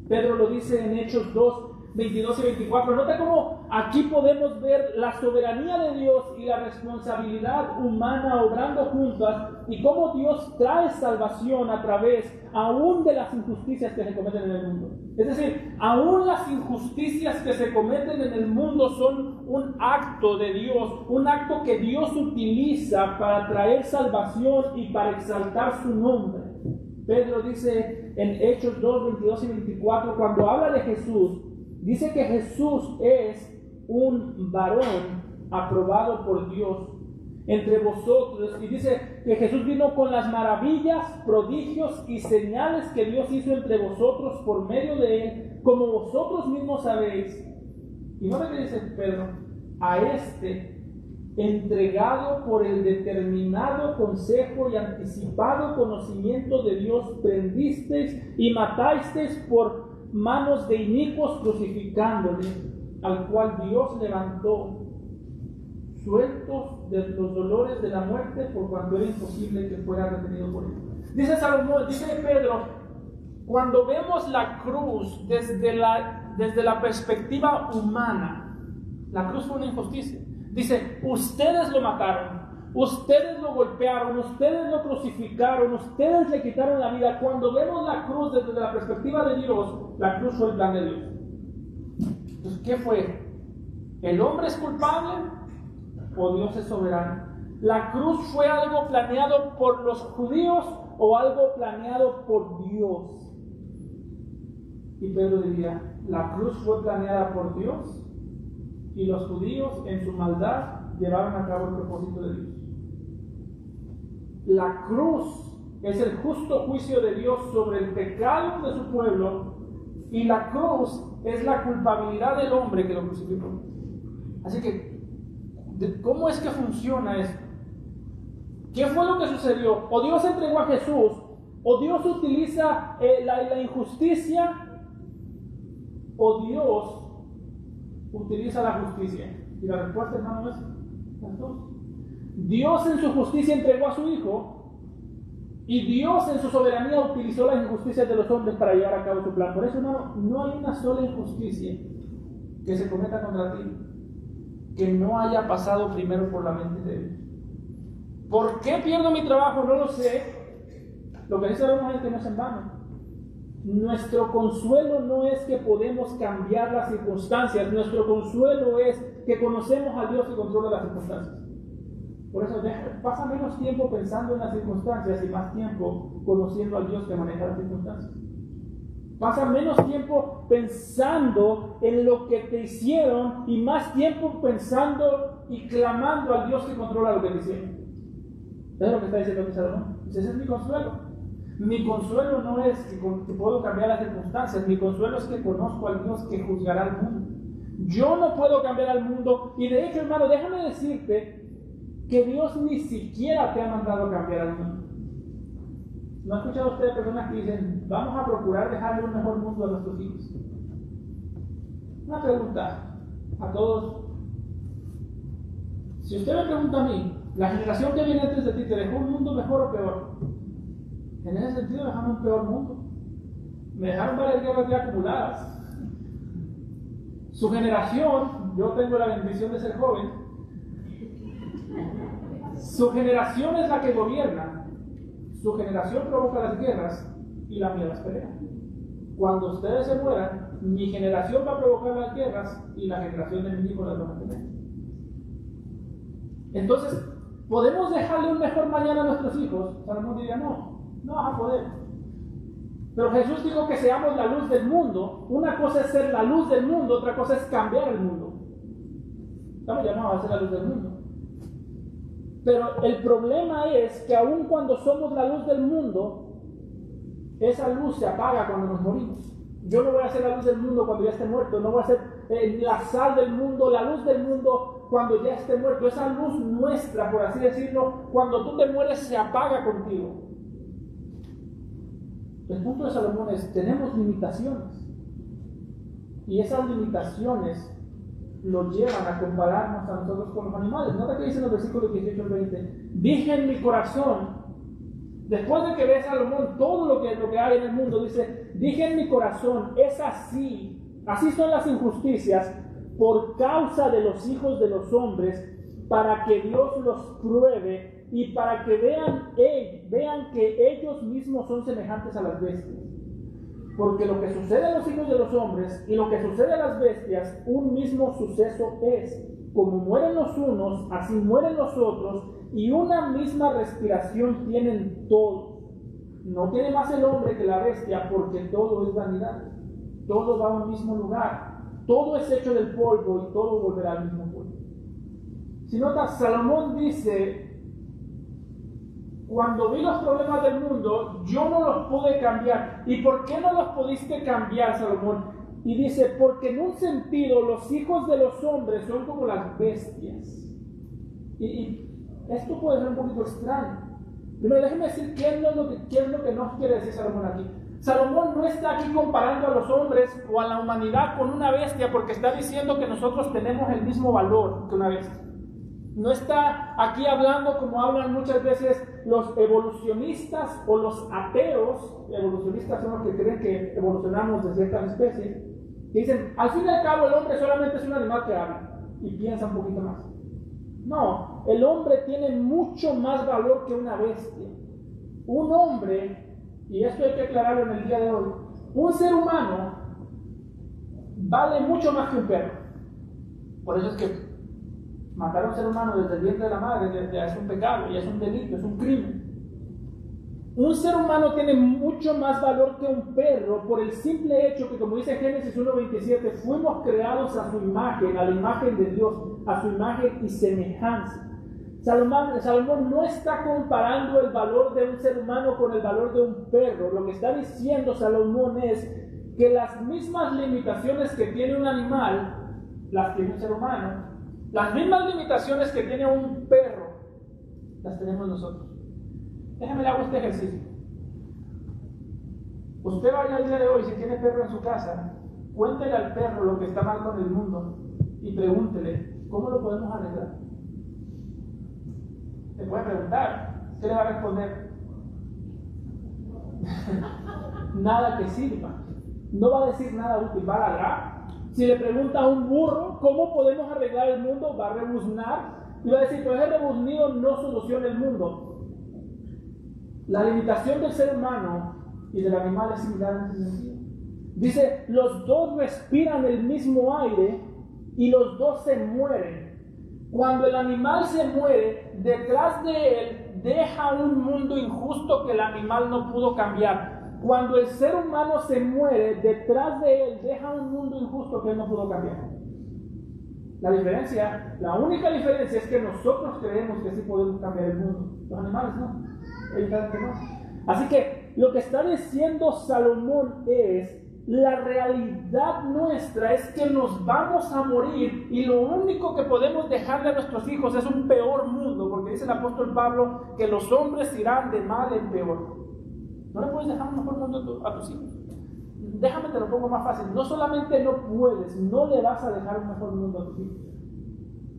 Pedro lo dice en Hechos 2, 22 y 24. Nota cómo aquí podemos ver la soberanía de Dios y la responsabilidad humana obrando juntas, y cómo Dios trae salvación a través aún de las injusticias que se cometen en el mundo. Es decir, aún las injusticias que se cometen en el mundo son un acto de Dios, un acto que Dios utiliza para traer salvación y para exaltar su nombre. Pedro dice en Hechos 2, 22 y 24, cuando habla de Jesús, dice que Jesús es un varón aprobado por Dios entre vosotros, y dice que Jesús vino con las maravillas, prodigios y señales que Dios hizo entre vosotros por medio de él, como vosotros mismos sabéis. Y no me dice Pedro, a este entregado por el determinado consejo y anticipado conocimiento de Dios, prendisteis y matasteis por manos de inicuos, crucificándole, al cual Dios levantó, sueltos de los dolores de la muerte, por cuanto era imposible que fuera retenido por él. Dice Salomón, dice Pedro, cuando vemos la cruz desde la perspectiva humana, la cruz fue una injusticia. Dice, ustedes lo mataron, ustedes lo golpearon, ustedes lo crucificaron, ustedes le quitaron la vida. Cuando vemos la cruz desde la perspectiva de Dios, la cruz fue el plan de Dios. Entonces, ¿qué fue? ¿El hombre es culpable o Dios es soberano? ¿La cruz fue algo planeado por los judíos o algo planeado por Dios? Y Pedro diría, la cruz fue planeada por Dios y los judíos en su maldad llevaron a cabo el propósito de Dios. La cruz es el justo juicio de Dios sobre el pecado de su pueblo y la cruz es la culpabilidad del hombre que lo crucificó. Así que, ¿cómo es que funciona esto? ¿Qué fue lo que sucedió? O Dios entregó a Jesús, o Dios utiliza la injusticia, o Dios utiliza la justicia. Y la respuesta, hermano, es las dos. Dios en su justicia entregó a su Hijo, y Dios en su soberanía utilizó las injusticias de los hombres para llevar a cabo su plan. Por eso, hermano, no hay una sola injusticia que se cometa contra ti que no haya pasado primero por la mente de Dios. ¿Por qué pierdo mi trabajo? No lo sé. Lo que dice la es que no es en vano. Nuestro consuelo no es que podemos cambiar las circunstancias. Nuestro consuelo es que conocemos a Dios que controla las circunstancias. Por eso pasa menos tiempo pensando en las circunstancias y más tiempo conociendo al Dios que maneja las circunstancias. Pasa menos tiempo pensando en lo que te hicieron y más tiempo pensando y clamando al Dios que controla lo que te hicieron. ¿Es lo que está diciendo aquí Salomón? Ese es mi consuelo. Mi consuelo no es que puedo cambiar las circunstancias. Mi consuelo es que conozco al Dios que juzgará al mundo. Yo no puedo cambiar al mundo. Y de hecho, hermano, déjame decirte que Dios ni siquiera te ha mandado a cambiar al mundo. ¿No ha escuchado usted personas que dicen, vamos a procurar dejarle un mejor mundo a nuestros hijos? Una pregunta a todos. Si usted me pregunta a mí, ¿la generación que viene antes de ti te dejó un mundo mejor o peor? En ese sentido, dejaron un peor mundo. Me dejaron varias guerras ya acumuladas. Su generación, yo tengo la bendición de ser joven, su generación es la que gobierna. Su generación provoca las guerras y la mía las pelea. Cuando ustedes se mueran, mi generación va a provocar las guerras y la generación de mis hijos las va a pelear. Entonces, ¿podemos dejarle un mejor mañana a nuestros hijos? Salomón diría, no vas a poder. Pero Jesús dijo que seamos la luz del mundo. Una cosa es ser la luz del mundo, otra cosa es cambiar el mundo. Estamos llamados a ser la luz del mundo. Pero el problema es que aun cuando somos la luz del mundo, esa luz se apaga cuando nos morimos. Yo no voy a ser la luz del mundo cuando ya esté muerto, no voy a ser la sal del mundo, la luz del mundo cuando ya esté muerto. Esa luz nuestra, por así decirlo, cuando tú te mueres se apaga contigo. El punto de Salomón es, tenemos limitaciones. Y esas limitaciones nos llevan a compararnos a nosotros con los animales. Nota que dice en los versículos 18 al 20, dije en mi corazón, después de que ve Salomón todo lo que hay en el mundo, dice, dije en mi corazón, es así son las injusticias por causa de los hijos de los hombres, para que Dios los pruebe y para que vean que ellos mismos son semejantes a las bestias. Porque lo que sucede a los hijos de los hombres y lo que sucede a las bestias, un mismo suceso es. Como mueren los unos, así mueren los otros, y una misma respiración tienen todos. No tiene más el hombre que la bestia, porque todo es vanidad. Todo va a un mismo lugar. Todo es hecho del polvo y todo volverá al mismo polvo. Si notas, Salomón dice, cuando vi los problemas del mundo, yo no los pude cambiar. ¿Y por qué no los pudiste cambiar, Salomón? Y dice, porque en un sentido los hijos de los hombres son como las bestias. Y esto puede ser un poquito extraño. Primero déjenme decir qué es lo que nos quiere decir Salomón aquí. Salomón no está aquí comparando a los hombres o a la humanidad con una bestia, porque está diciendo que nosotros tenemos el mismo valor que una bestia. No está aquí hablando como hablan muchas veces los evolucionistas o los ateos. Evolucionistas son los que creen que evolucionamos de ciertas especies, que dicen, al fin y al cabo el hombre solamente es un animal que habla y piensa un poquito más. No, el hombre tiene mucho más valor que una bestia. Un hombre, y esto hay que aclararlo en el día de hoy, un ser humano vale mucho más que un perro. Por eso es que Matar a un ser humano desde el vientre de la madre ya es un pecado, ya es un delito, es un crimen. Un ser humano tiene mucho más valor que un perro por el simple hecho que, como dice Génesis 1:27, fuimos creados a su imagen, a la imagen de Dios, a su imagen y semejanza. Salomón no está comparando el valor de un ser humano con el valor de un perro. Lo que está diciendo Salomón es que las mismas limitaciones que tiene un animal, las tiene un ser humano. Las mismas limitaciones que tiene un perro, las tenemos nosotros. Déjame le hago este ejercicio. Usted vaya al día de hoy, si tiene perro en su casa, cuéntele al perro lo que está mal con el mundo y pregúntele, ¿cómo lo podemos arreglar? Te puede preguntar, ¿qué le va a responder? Nada que sirva. No va a decir nada útil, va a ladrar. Si le pregunta a un burro, ¿cómo podemos arreglar el mundo? Va a rebuznar y va a decir, pues ese rebuznido no soluciona el mundo. La limitación del ser humano y del animal es similar en ese sentido. Dice, los dos respiran el mismo aire y los dos se mueren. Cuando el animal se muere, detrás de él deja un mundo injusto que el animal no pudo cambiar. Cuando el ser humano se muere, detrás de él deja un mundo injusto que él no pudo cambiar. La única diferencia es que nosotros creemos que sí podemos cambiar el mundo. Los animales no. Evidentemente no. Así que lo que está diciendo Salomón es, la realidad nuestra es que nos vamos a morir y lo único que podemos dejarle a nuestros hijos es un peor mundo, porque dice el apóstol Pablo que los hombres irán de mal en peor. No le puedes dejar un mejor mundo a tus hijos. Déjame te lo pongo más fácil. No solamente no puedes, no le vas a dejar un mejor mundo a tus hijos.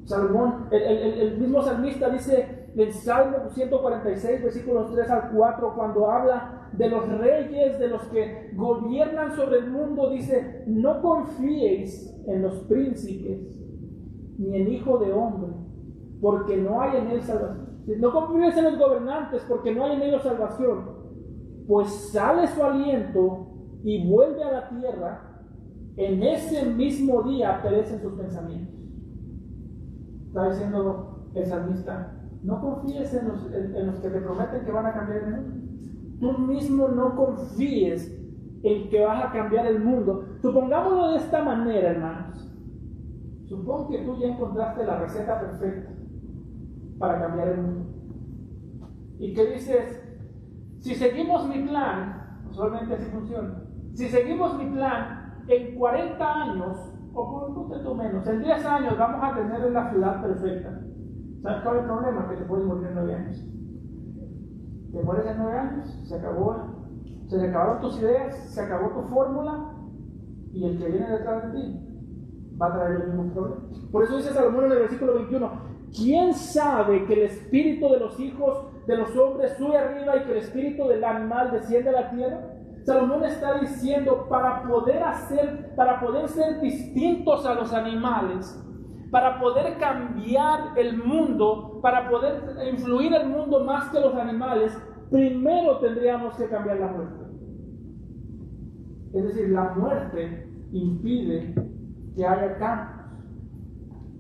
Salomón, el mismo salmista dice en Salmo 146, versículos 3 al 4, cuando habla de los reyes, de los que gobiernan sobre el mundo, dice, no confíéis en los príncipes, ni en hijo de hombre, porque no hay en él salvación. No confíes en los gobernantes, porque no hay en ellos salvación, pues sale su aliento y vuelve a la tierra, en ese mismo día perecen sus pensamientos. Está diciendo el salmista, no confíes en los que te prometen que van a cambiar el mundo. Tú mismo no confíes en que vas a cambiar el mundo. Supongámoslo de esta manera, hermanos. Supón que tú ya encontraste la receta perfecta para cambiar el mundo. Y que dices, si seguimos mi plan, usualmente así funciona, si seguimos mi plan, en 40 años, o por un poquito menos, en 10 años vamos a tener la ciudad perfecta. ¿Sabes cuál es el problema? Que te puedes morir en 9 años. Te mueres en 9 años, se acabaron tus ideas, se acabó tu fórmula, y el que viene detrás de ti va a traer los mismos problemas. Por eso dice Salomón en el versículo 21, ¿quién sabe que el espíritu de los hijos de los hombres sube arriba y que el espíritu del animal desciende a la tierra? Salomón está diciendo, para poder ser distintos a los animales, para poder cambiar el mundo, para poder influir el mundo más que los animales, primero tendríamos que cambiar la muerte. Es decir, la muerte impide que haya cambios.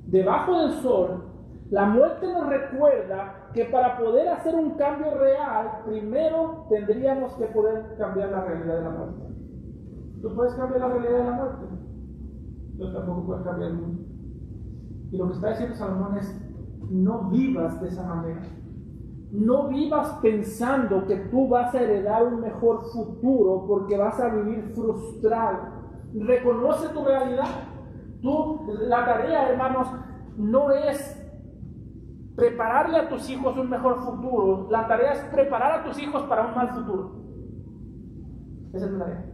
Debajo del sol, la muerte nos recuerda que para poder hacer un cambio real, primero tendríamos que poder cambiar la realidad de la muerte. ¿Tú puedes cambiar la realidad de la muerte? Yo tampoco puedo cambiar el mundo. Y lo que está diciendo Salomón es, no vivas de esa manera. No vivas pensando que tú vas a heredar un mejor futuro porque vas a vivir frustrado. Reconoce tu realidad. La tarea, hermanos, no es prepararle a tus hijos un mejor futuro. La tarea es preparar a tus hijos para un mal futuro. Esa es mi tarea.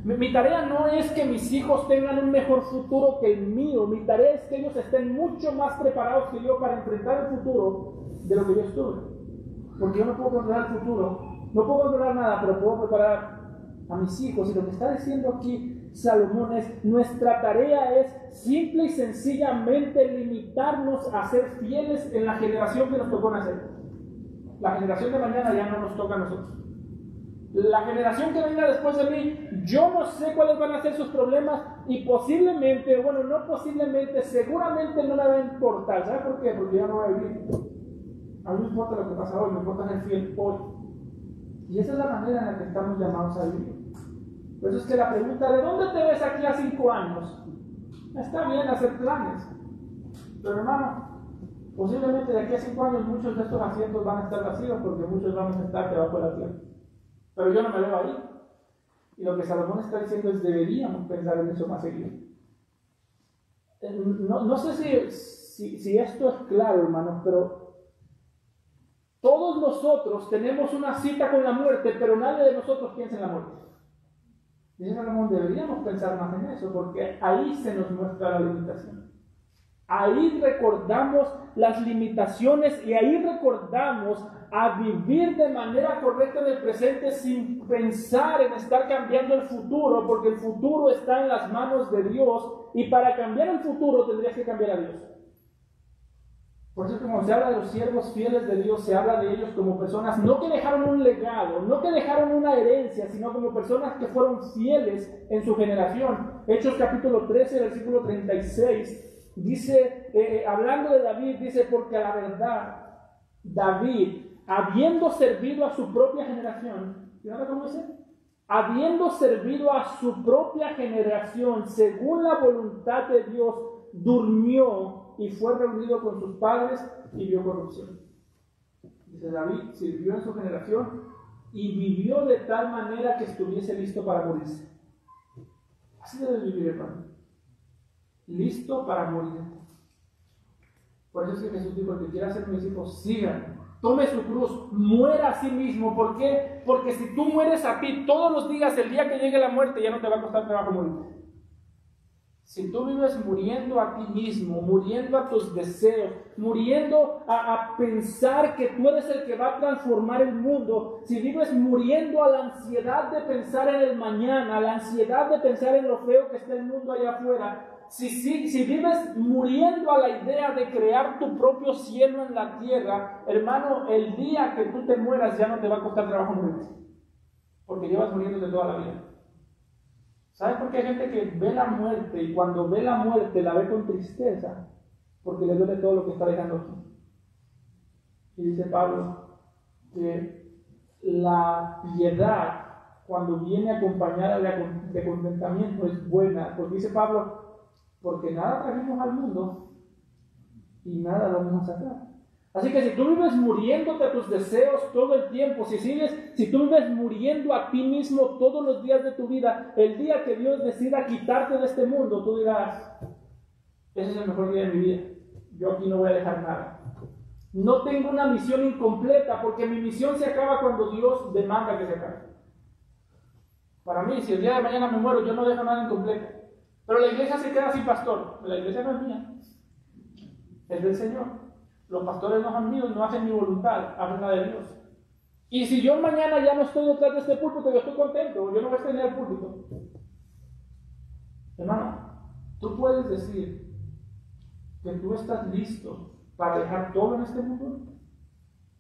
Mi tarea no es que mis hijos tengan un mejor futuro que el mío. Mi tarea es que ellos estén mucho más preparados que yo para enfrentar el futuro de lo que yo estuve. Porque yo no puedo controlar el futuro, no puedo controlar nada, pero puedo preparar a mis hijos. Y lo que está diciendo aquí Salomón es, nuestra tarea es simple y sencillamente limitarnos a ser fieles en la generación que nos tocó nacer. La generación de mañana ya no nos toca a nosotros. La generación que venga después de mí, yo no sé cuáles van a ser sus problemas y posiblemente, bueno, no posiblemente, seguramente no me va a importar. ¿Sabe por qué? Porque yo no voy a vivir. A mí me importa lo que pasa hoy, me importa ser fiel hoy. Y esa es la manera en la que estamos llamados a vivir. Por eso es que la pregunta, ¿de dónde te ves aquí a 5 años? Está bien hacer planes, pero hermano, posiblemente de aquí a 5 años muchos de estos asientos van a estar vacíos porque muchos vamos a estar debajo de la tierra. Pero yo no me veo ahí. Y lo que Salomón está diciendo es, deberíamos pensar en eso más seguido. No sé si esto es claro, hermanos, pero todos nosotros tenemos una cita con la muerte, pero nadie de nosotros piensa en la muerte. Dice Salomón, deberíamos pensar más en eso, porque ahí se nos muestra la limitación. Ahí recordamos las limitaciones y ahí recordamos a vivir de manera correcta en el presente sin pensar en estar cambiando el futuro, porque el futuro está en las manos de Dios y para cambiar el futuro tendrías que cambiar a Dios. Por eso cuando se habla de los siervos fieles de Dios, se habla de ellos como personas no que dejaron un legado, no que dejaron una herencia, sino como personas que fueron fieles en su generación. Hechos capítulo 13, versículo 36, dice, hablando de David, dice, porque a la verdad, David, habiendo servido a su propia generación, ¿y cómo dice? Habiendo servido a su propia generación, según la voluntad de Dios, durmió y fue reunido con sus padres y vio corrupción. Dice, David sirvió en su generación y vivió de tal manera que estuviese listo para morirse. Así debe vivir, hermano. Listo para morir. Por eso es que Jesús dijo, el que quiera ser mis hijos, sigan. Tome su cruz, muera a sí mismo. ¿Por qué? Porque si tú mueres a ti todos los días, el día que llegue la muerte, ya no te va a costar trabajo morir. Si tú vives muriendo a ti mismo, muriendo a tus deseos, muriendo a pensar que tú eres el que va a transformar el mundo, si vives muriendo a la ansiedad de pensar en el mañana, a la ansiedad de pensar en lo feo que está el mundo allá afuera, si vives muriendo a la idea de crear tu propio cielo en la tierra, hermano, el día que tú te mueras ya no te va a costar trabajo morirte, porque llevas muriendo de toda la vida. ¿Sabes por qué hay gente que ve la muerte y cuando ve la muerte la ve con tristeza? Porque le duele todo lo que está dejando aquí. Y dice Pablo que la piedad, cuando viene acompañada de contentamiento, es buena. Porque dice Pablo, porque nada trajimos al mundo y nada vamos a sacar. Así que si tú vives muriéndote a tus deseos todo el tiempo, si tú vives muriendo a ti mismo todos los días de tu vida, el día que Dios decida quitarte de este mundo, tú dirás, ese es el mejor día de mi vida, yo aquí no voy a dejar nada. No tengo una misión incompleta, porque mi misión se acaba cuando Dios demanda que se acabe. Para mí, si el día de mañana me muero, yo no dejo nada incompleto. Pero la iglesia se queda sin pastor, la iglesia no es mía, es del Señor. Los pastores no son míos, no hacen mi voluntad, hacen la de Dios. Y si yo mañana ya no estoy detrás de este púlpito, yo estoy contento, yo no voy a estar en el púlpito. Hermano, tú puedes decir que tú estás listo para dejar todo en este mundo.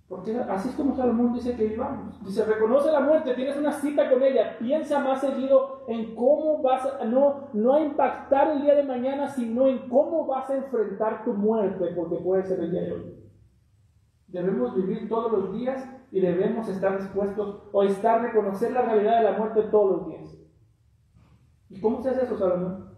Porque así es como Salomón dice que vivamos. Dice, reconoce la muerte, tienes una cita con ella, piensa más seguido en cómo vas a, no a impactar el día de mañana, sino en cómo vas a enfrentar tu muerte, porque puede ser el día de hoy. Debemos vivir todos los días y debemos estar dispuestos o reconocer la realidad de la muerte todos los días. ¿Y cómo se hace eso, Salomón?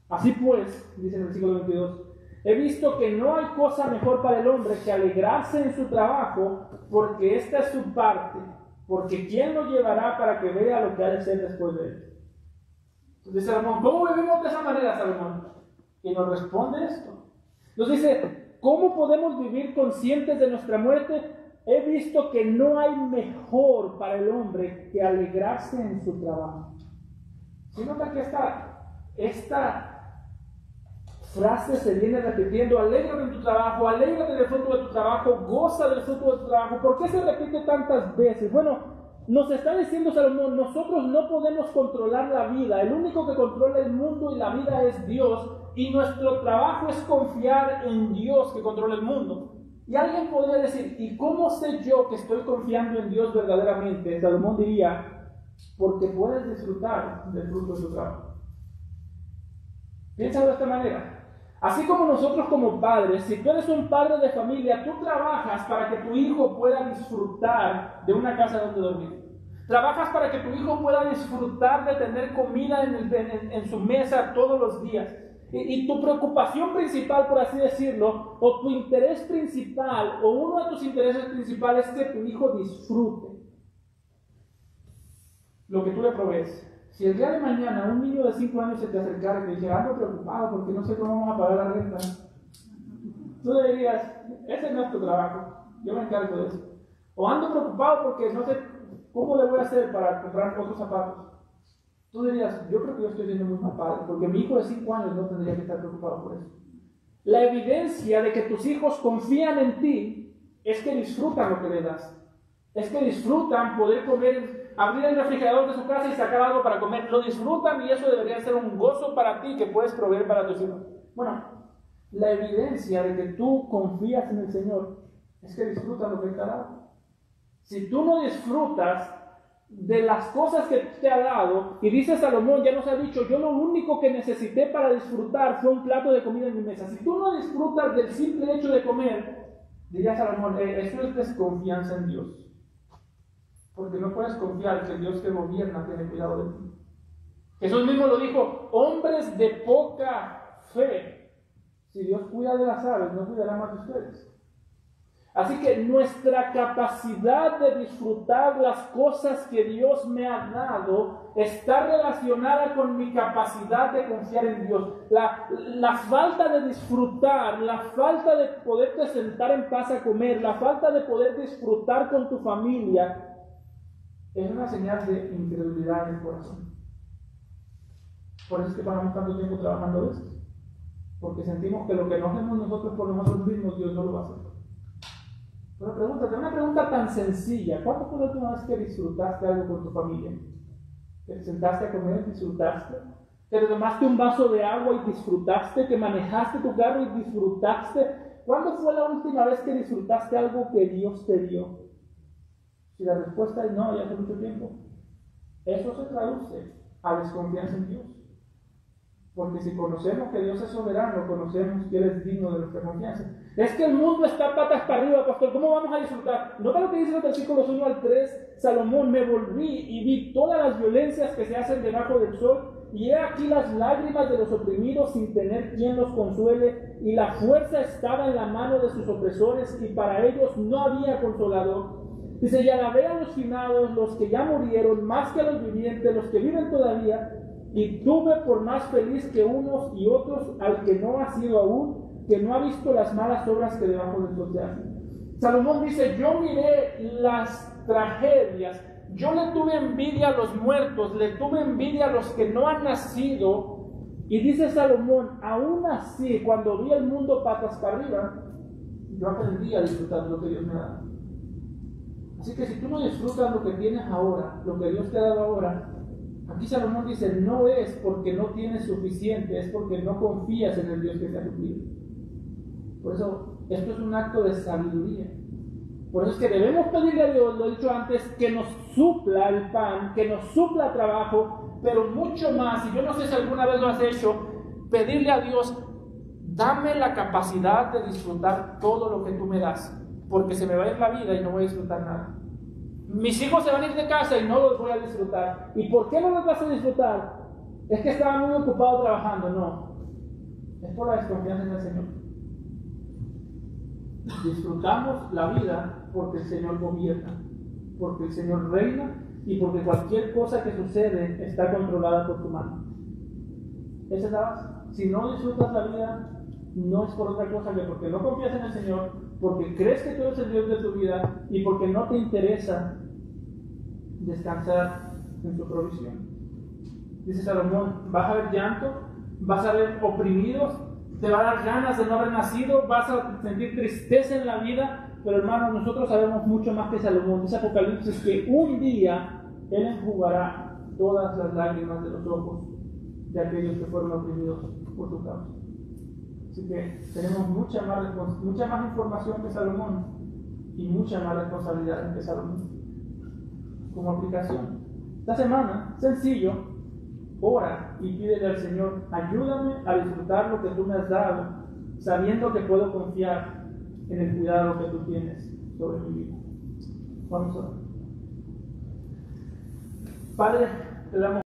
Así pues, dice en el versículo 22, he visto que no hay cosa mejor para el hombre que alegrarse en su trabajo, porque esta es su parte, porque ¿quién lo llevará para que vea lo que ha de ser después de él? Entonces Salomón, ¿cómo vivimos de esa manera, Salomón? Y nos responde esto. Nos dice, ¿cómo podemos vivir conscientes de nuestra muerte? He visto que no hay mejor para el hombre que alegrarse en su trabajo. ¿Sí nota que esta frase se viene repitiendo? Alégrate en tu trabajo, alégrate del fruto de tu trabajo, goza del fruto de tu trabajo. ¿Por qué se repite tantas veces? Bueno, nos está diciendo Salomón, nosotros no podemos controlar la vida, el único que controla el mundo y la vida es Dios, y nuestro trabajo es confiar en Dios que controla el mundo. Y alguien podría decir, ¿y cómo sé yo que estoy confiando en Dios verdaderamente? Salomón diría, porque puedes disfrutar del fruto de tu trabajo. Piensa de esta manera. Así como nosotros como padres, si tú eres un padre de familia, tú trabajas para que tu hijo pueda disfrutar de una casa donde dormir. Trabajas para que tu hijo pueda disfrutar de tener comida en su mesa todos los días. Y tu preocupación principal, por así decirlo, o tu interés principal, o uno de tus intereses principales es que tu hijo disfrute lo que tú le provees. Si el día de mañana un niño de 5 años se te acercara y te dijera, ando preocupado porque no sé cómo vamos a pagar la renta, tú le dirías, ese no es tu trabajo, yo me encargo de eso. O ando preocupado porque no sé cómo le voy a hacer para comprar otros zapatos. Tú dirías, yo creo que yo estoy siendo muy mal padre, porque mi hijo de 5 años no tendría que estar preocupado por eso. La evidencia de que tus hijos confían en ti es que disfrutan lo que le das. Es que disfrutan poder comer, abrir el refrigerador de su casa y sacar algo para comer. Lo disfrutan y eso debería ser un gozo para ti que puedes proveer para tus hijos. Bueno, la evidencia de que tú confías en el Señor es que disfrutan lo que te ha dado. Si tú no disfrutas de las cosas que te ha dado, y dice Salomón, ya nos ha dicho, yo lo único que necesité para disfrutar fue un plato de comida en mi mesa. Si tú no disfrutas del simple hecho de comer, diría Salomón, eso es desconfianza en Dios. Porque no puedes confiar que el Dios que gobierna tiene cuidado de ti. Jesús mismo lo dijo, hombres de poca fe. Si Dios cuida de las aves, no cuidará más de ustedes. Así que nuestra capacidad de disfrutar las cosas que Dios me ha dado está relacionada con mi capacidad de confiar en Dios. La falta de disfrutar, la falta de poderte sentar en paz a comer, la falta de poder disfrutar con tu familia, es una señal de incredulidad en el corazón. Por eso es que pasamos tanto tiempo trabajando de esto. Porque sentimos que lo que no hacemos nosotros por nosotros mismos, Dios no lo va a hacer. Pero pregúntate, una pregunta tan sencilla. ¿Cuándo fue la última vez que disfrutaste algo con tu familia? ¿Te sentaste a comer y disfrutaste? ¿Te tomaste un vaso de agua y disfrutaste? ¿Que manejaste tu carro y disfrutaste? ¿Cuándo fue la última vez que disfrutaste algo que Dios te dio? Si la respuesta es no, ya hace mucho tiempo. Eso se traduce a desconfianza en Dios. Porque si conocemos que Dios es soberano, conocemos que Él es digno de nuestra confianza. Es que el mundo está patas para arriba, pastor. ¿Cómo vamos a disfrutar? Nota lo que dice los versículos 1 al 3. Salomón, me volví y vi todas las violencias que se hacen debajo del sol, y he aquí las lágrimas de los oprimidos sin tener quien los consuele, y la fuerza estaba en la mano de sus opresores, y para ellos no había consolador. Dice, y alabé a los finados, los que ya murieron, más que a los vivientes, los que viven todavía, y tuve por más feliz que unos y otros al que no ha sido aún, que no ha visto las malas obras que debajo del sol se hacen. Salomón dice, yo miré las tragedias, yo le tuve envidia a los muertos, le tuve envidia a los que no han nacido, y dice Salomón, aún así, cuando vi el mundo patas para arriba, yo aprendí a disfrutar lo que Dios me ha dado. Así que si tú no disfrutas lo que tienes ahora, lo que Dios te ha dado ahora, aquí Salomón dice, no es porque no tienes suficiente, es porque no confías en el Dios que te ha suplido. Por eso, esto es un acto de sabiduría. Por eso es que debemos pedirle a Dios, lo he dicho antes, que nos supla el pan, que nos supla trabajo, pero mucho más, y yo no sé si alguna vez lo has hecho, pedirle a Dios, dame la capacidad de disfrutar todo lo que tú me das, porque se me va a ir la vida y no voy a disfrutar nada. Mis hijos se van a ir de casa y no los voy a disfrutar. ¿Y por qué no los vas a disfrutar? Es que estaba muy ocupado trabajando. No, es por la desconfianza en el Señor. Disfrutamos la vida porque el Señor gobierna, porque el Señor reina y porque cualquier cosa que sucede está controlada por tu mano. Esa es la base. Si no disfrutas la vida, no es por otra cosa que porque no confías en el Señor, porque crees que tú eres el Dios de tu vida y porque no te interesa descansar en su provisión. Dice Salomón, vas a ver llanto, vas a ver oprimidos, te va a dar ganas de no haber nacido, vas a sentir tristeza en la vida, pero hermano, nosotros sabemos mucho más que Salomón. Dice Apocalipsis que un día Él enjugará todas las lágrimas de los ojos de aquellos que fueron oprimidos por su causa. Así que tenemos mucha más información que Salomón y mucha más responsabilidad que Salomón. Como aplicación, esta semana, sencillo, ora y pídele al Señor, ayúdame a disfrutar lo que tú me has dado, sabiendo que puedo confiar en el cuidado que tú tienes sobre mi vida. Vamos a orar. Padre, te damos